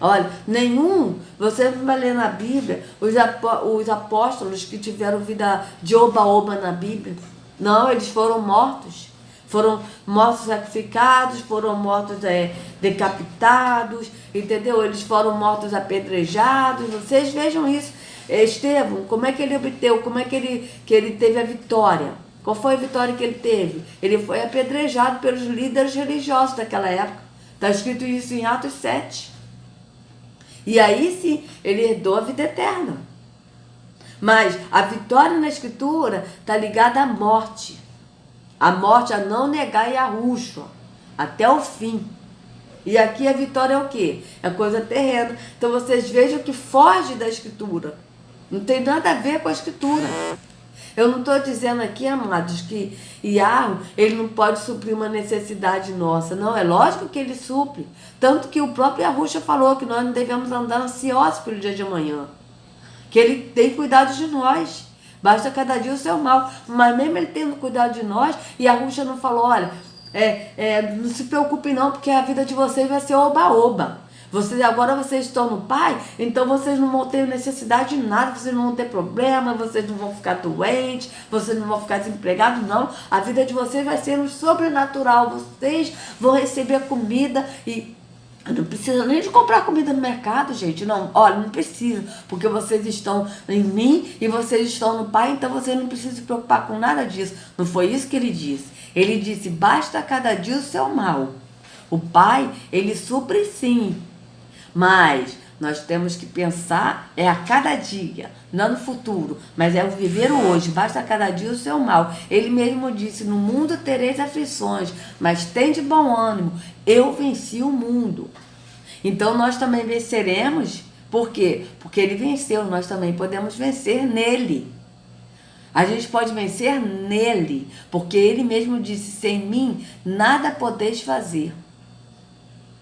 Olha, você vai ler na Bíblia, os apóstolos que tiveram vida de oba-oba na Bíblia, não, eles foram mortos. Foram mortos sacrificados, foram mortos decapitados, entendeu? Eles foram mortos apedrejados. Vocês vejam isso. Estevão, como é que ele obteve, como é que ele teve a vitória? Qual foi a vitória que ele teve? Ele foi apedrejado pelos líderes religiosos daquela época. Está escrito isso em Atos 7. E aí sim, ele herdou a vida eterna. Mas a vitória na Escritura está ligada à morte. A morte, a não negar Yahushua até o fim. E aqui a vitória é o quê? É coisa terrena. Então vocês vejam que foge da Escritura. Não tem nada a ver com a Escritura. Eu não estou dizendo aqui, amados, que Yahu, ele não pode suprir uma necessidade nossa. Não, é lógico que ele supre. Tanto que o próprio Yahushua falou que nós não devemos andar ansiosos pelo dia de amanhã. Que ele tem cuidado de nós. Basta cada dia o seu mal. Mas mesmo ele tendo cuidado de nós, Yahushua não falou, olha, não se preocupe não, porque a vida de vocês vai ser oba-oba. Agora vocês estão no Pai, então vocês não vão ter necessidade de nada, vocês não vão ter problema, vocês não vão ficar doentes, vocês não vão ficar desempregados, não. A vida de vocês vai ser um sobrenatural, vocês vão receber comida e não precisa nem de comprar comida no mercado, gente. Não, olha, não precisa, porque vocês estão em mim e vocês estão no Pai, então vocês não precisam se preocupar com nada disso. Não foi isso que ele disse. Ele disse, basta cada dia o seu mal. O Pai, ele supre sim, mas nós temos que pensar a cada dia, não no futuro, mas é o viver o hoje, basta cada dia o seu mal. Ele mesmo disse, no mundo tereis aflições, mas tende bom ânimo, eu venci o mundo. Então nós também venceremos, por quê? Porque ele venceu, nós também podemos vencer nele. A gente pode vencer nele, porque ele mesmo disse, sem mim nada podeis fazer.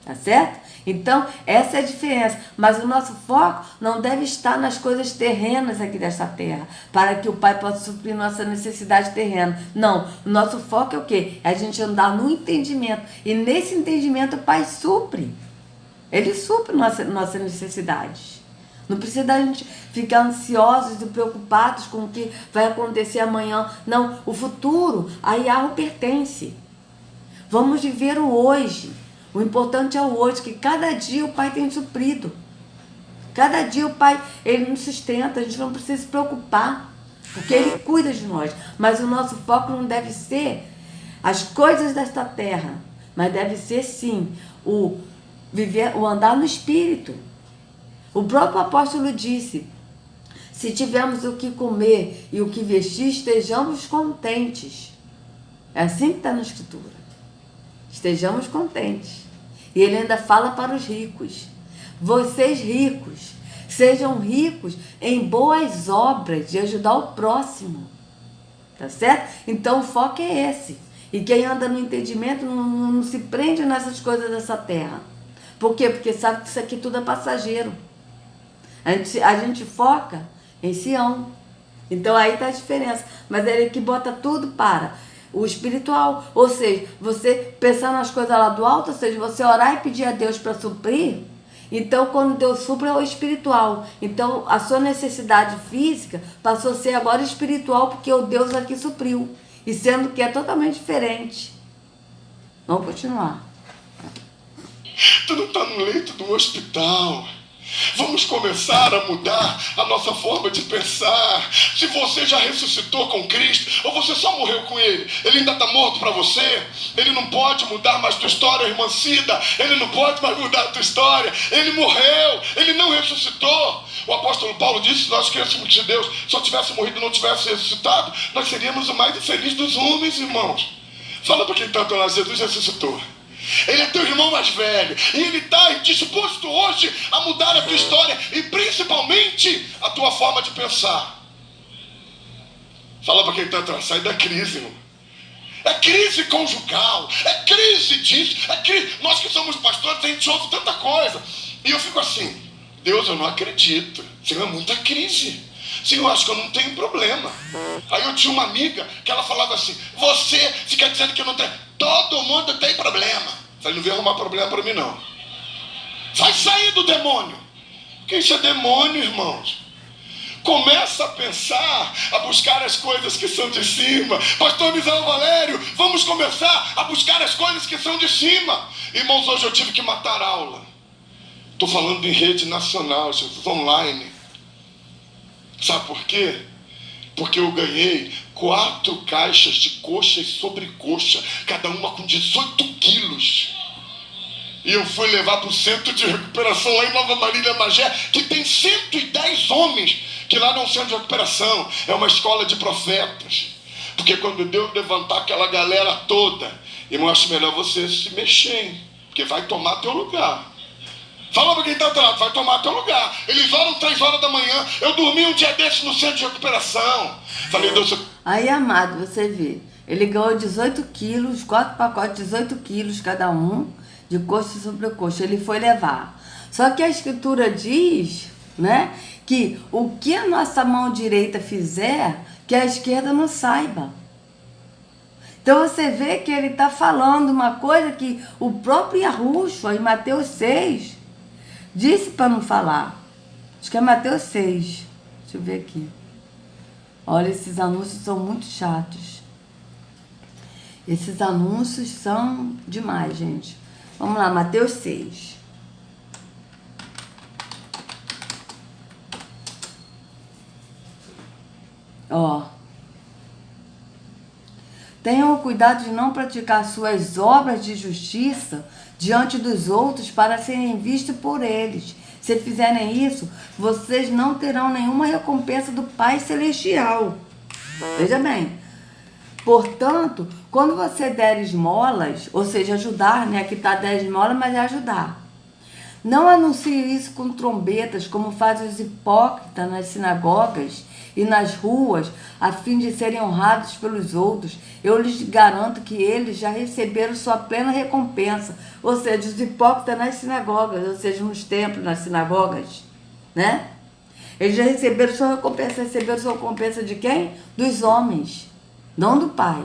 Tá certo? Então, essa é a diferença. Mas o nosso foco não deve estar nas coisas terrenas aqui desta terra, para que o Pai possa suprir nossa necessidade terrena. Não, o nosso foco é o quê? É a gente andar no entendimento. E nesse entendimento o Pai supre. Ele supre nossas necessidades. Não precisa da gente ficar ansiosos e preocupados com o que vai acontecer amanhã. Não, o futuro, a Yahweh pertence. Vamos viver o hoje. O importante é o hoje, que cada dia o Pai tem suprido. Cada dia o Pai, Ele nos sustenta, a gente não precisa se preocupar, porque Ele cuida de nós. Mas o nosso foco não deve ser as coisas desta terra, mas deve ser sim o andar no Espírito. O próprio apóstolo disse: se tivermos o que comer e o que vestir, estejamos contentes. É assim que está na Escritura. Estejamos contentes. E ele ainda fala para os ricos: vocês ricos, sejam ricos em boas obras de ajudar o próximo. Tá certo? Então o foco é esse. E quem anda no entendimento não se prende nessas coisas dessa terra. Por quê? Porque sabe que isso aqui tudo é passageiro. A gente foca em Sião. Então aí está a diferença. Mas é ele que bota tudo para o espiritual. Ou seja, você pensar nas coisas lá do alto, ou seja, você orar e pedir a Deus para suprir. Então quando Deus supre é o espiritual. Então a sua necessidade física passou a ser agora espiritual, porque o Deus aqui supriu. E sendo que é totalmente diferente. Vamos continuar. Tu não está no leito do hospital. Vamos começar a mudar a nossa forma de pensar. Se você já ressuscitou com Cristo, ou você só morreu com Ele, Ele ainda está morto para você. Ele não pode mudar mais tua história, irmã Cida. Ele não pode mais mudar a tua história. Ele morreu, Ele não ressuscitou. O apóstolo Paulo disse: se nós crescemos de Deus, só tivesse morrido e não tivesse ressuscitado, nós seríamos o mais infeliz dos homens, irmãos. Fala para quem está do lado: Jesus ressuscitou. Ele é teu irmão mais velho, e ele está disposto hoje a mudar a tua história e principalmente a tua forma de pensar. Fala para quem está atrás: sai da crise, irmão. É crise conjugal, é crise disso, é crise. Nós que somos pastores, a gente ouve tanta coisa, e eu fico assim: Deus, eu não acredito. Senhor, é muita crise. Senhor, eu acho que eu não tenho problema. Aí eu tinha uma amiga que ela falava assim: você fica dizendo que eu não tenho. Todo mundo tem problema. Eu falei: não vem arrumar problema para mim, não. Vai sair do demônio. Porque isso é demônio, irmãos. Começa a pensar, a buscar as coisas que são de cima. Pastor Misael Valério, vamos começar a buscar as coisas que são de cima. Irmãos, hoje eu tive que matar aula. Estou falando em rede nacional, Jesus, online. Sabe por quê? Porque eu ganhei 4 caixas de coxa e sobrecoxa, cada uma com 18 quilos. E eu fui levar para o centro de recuperação lá em Nova Marília Magé, que tem 110 homens, que lá não é um centro de recuperação, é uma escola de profetas. Porque quando Deus levantar aquela galera toda, eu acho melhor você se mexer, hein? Porque vai tomar teu lugar. Fala para quem está atrás: vai tomar teu lugar. Eles oram 3 horas da manhã. Eu dormi um dia desses no centro de recuperação. Falei: Deus... Aí, amado, você vê, ele ganhou 18 quilos, 4 pacotes, 18 quilos cada um, de coxa e sobrecoxa. Ele foi levar. Só que a Escritura diz, né, que o que a nossa mão direita fizer, que a esquerda não saiba. Então você vê que ele está falando uma coisa que o próprio Yahushua, em Mateus 6, disse para não falar. Acho que é Mateus 6. Deixa eu ver aqui. Olha, esses anúncios são muito chatos. Esses anúncios são demais, gente. Vamos lá, Mateus 6. Ó. Tenham o cuidado de não praticar suas obras de justiça diante dos outros para serem vistos por eles. Se fizerem isso, vocês não terão nenhuma recompensa do Pai Celestial. Veja bem. Portanto, quando você der esmolas, ou seja, ajudar, né? Aqui está 10 esmolas, mas é ajudar. Não anuncie isso com trombetas, como fazem os hipócritas nas sinagogas e nas ruas, a fim de serem honrados pelos outros, eu lhes garanto que eles já receberam sua plena recompensa. Ou seja, os hipócritas nas sinagogas, ou seja, nos templos, nas sinagogas, né? Eles já receberam sua recompensa de quem? Dos homens, não do Pai.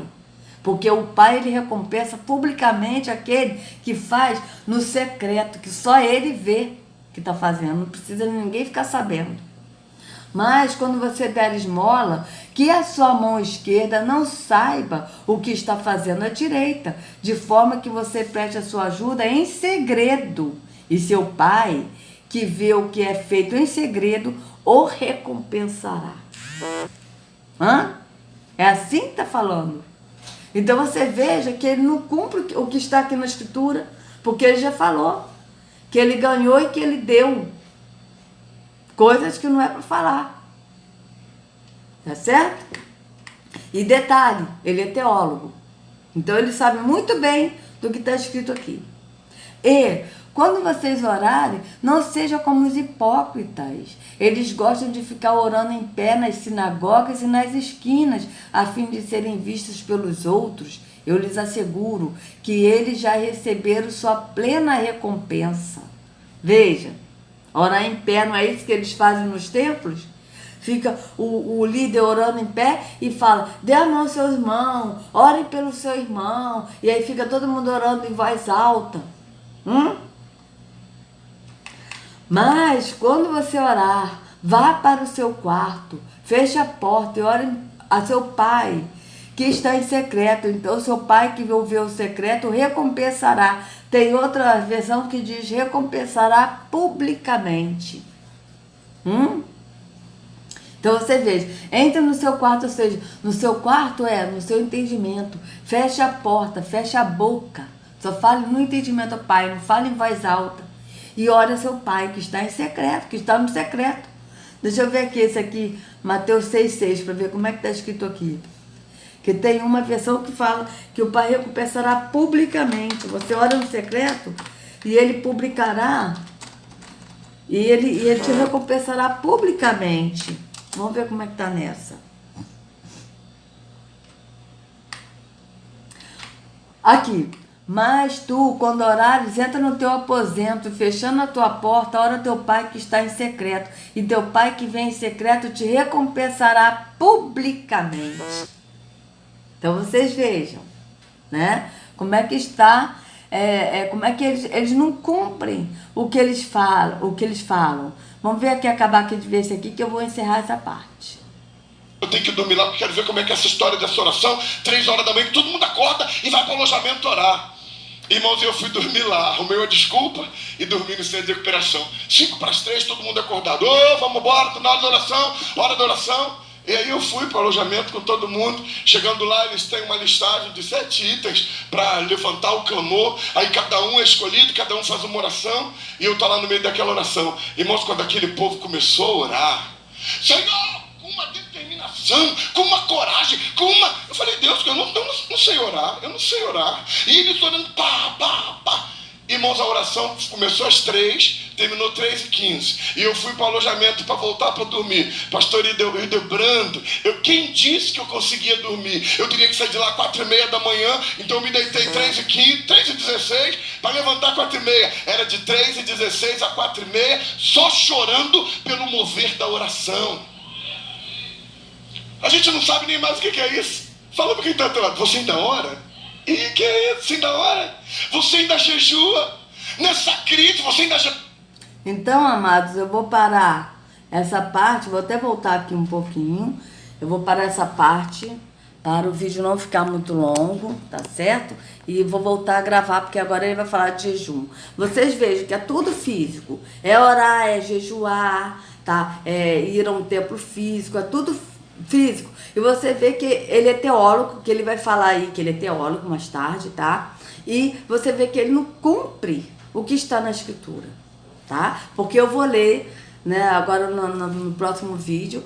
Porque o Pai, ele recompensa publicamente aquele que faz no secreto, que só ele vê que está fazendo, não precisa ninguém ficar sabendo. Mas quando você der esmola, que a sua mão esquerda não saiba o que está fazendo a direita, de forma que você preste a sua ajuda em segredo. E seu Pai, que vê o que é feito em segredo, o recompensará. É assim que está falando. Então você veja que ele não cumpre o que está aqui na Escritura, porque ele já falou que ele ganhou e que ele deu coisas que não é para falar. Tá certo? E detalhe, ele é teólogo. Então ele sabe muito bem do que está escrito aqui. E quando vocês orarem, não seja como os hipócritas. Eles gostam de ficar orando em pé nas sinagogas e nas esquinas, a fim de serem vistos pelos outros. Eu lhes asseguro que eles já receberam sua plena recompensa. Veja, orar em pé, não é isso que eles fazem nos templos? Fica o líder orando em pé e fala, dê a mão ao seu irmão, ore pelo seu irmão. E aí fica todo mundo orando em voz alta. Mas quando você orar, vá para o seu quarto, feche a porta e ore a seu Pai, que está em secreto. Então seu Pai que ouviu o secreto recompensará. Tem outra versão que diz recompensará publicamente. Então você veja, entra no seu quarto, ou seja, no seu quarto no seu entendimento, feche a porta, feche a boca, só fale no entendimento ao Pai, não fale em voz alta, e ore a seu Pai que está em secreto, que está no secreto. Deixa eu ver aqui, esse aqui, Mateus 6,6, para ver como é que está escrito aqui. Que tem uma versão que fala que o Pai recompensará publicamente. Você ora no secreto e ele publicará, e ele te recompensará publicamente. Vamos ver como é que está nessa. Aqui. Mas tu, quando orares, entra no teu aposento, fechando a tua porta, ora teu Pai que está em secreto. E teu Pai que vem em secreto te recompensará publicamente. Então vocês vejam, né? Como é que está, como é que eles não cumprem o que eles falam. Vamos ver aqui, acabar aqui de ver esse aqui, que eu vou encerrar essa parte. Eu tenho que dormir lá, porque quero ver como é que é essa história dessa oração. 3 horas da manhã, todo mundo acorda e vai para o alojamento orar. Irmãos, eu fui dormir lá, arrumei uma desculpa e dormi no centro de recuperação. 5 para as 3, todo mundo acordado. Vamos embora, tá na hora da oração, hora da oração. E aí eu fui para o alojamento com todo mundo. Chegando lá, eles têm uma listagem de 7 itens para levantar o clamor. Aí cada um é escolhido, cada um faz uma oração. E eu estou lá no meio daquela oração. Irmãos, quando aquele povo começou a orar, Senhor, com uma determinação, com uma coragem, eu falei, Deus, eu não sei orar, eu não sei orar. E eles orando, pá. Irmãos, a oração começou às 3, terminou 3h15. E eu fui para o alojamento para voltar para dormir. Pastor Hildebrando, quem disse que eu conseguia dormir? Eu teria que sair de lá 4h30 da manhã, então eu me deitei 3h15, 3h16, para levantar 4h30. Era de 3h16 a 4h30, só chorando pelo mover da oração. A gente não sabe nem mais o que é isso. Fala para quem está do lado, você ainda ora? E que é isso? Você ainda ora? Você ainda jejua? Nessa crise, você ainda jejua? Então, amados, eu vou parar essa parte, vou até voltar aqui um pouquinho. Eu vou parar essa parte para o vídeo não ficar muito longo, tá certo? E vou voltar a gravar, porque agora ele vai falar de jejum. Vocês vejam que é tudo físico. É orar, é jejuar, tá? É ir a um templo físico, é tudo físico. E você vê que ele é teólogo, que ele vai falar aí que ele é teólogo mais tarde, tá? E você vê que ele não cumpre o que está na Escritura, tá? Porque eu vou ler, né, agora no próximo vídeo,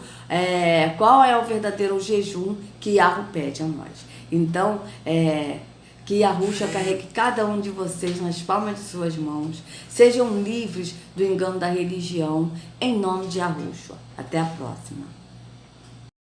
qual é o verdadeiro jejum que Yahweh pede a nós. Então, que Yahushua carregue cada um de vocês nas palmas de suas mãos. Sejam livres do engano da religião, em nome de Yahushua. Até a próxima.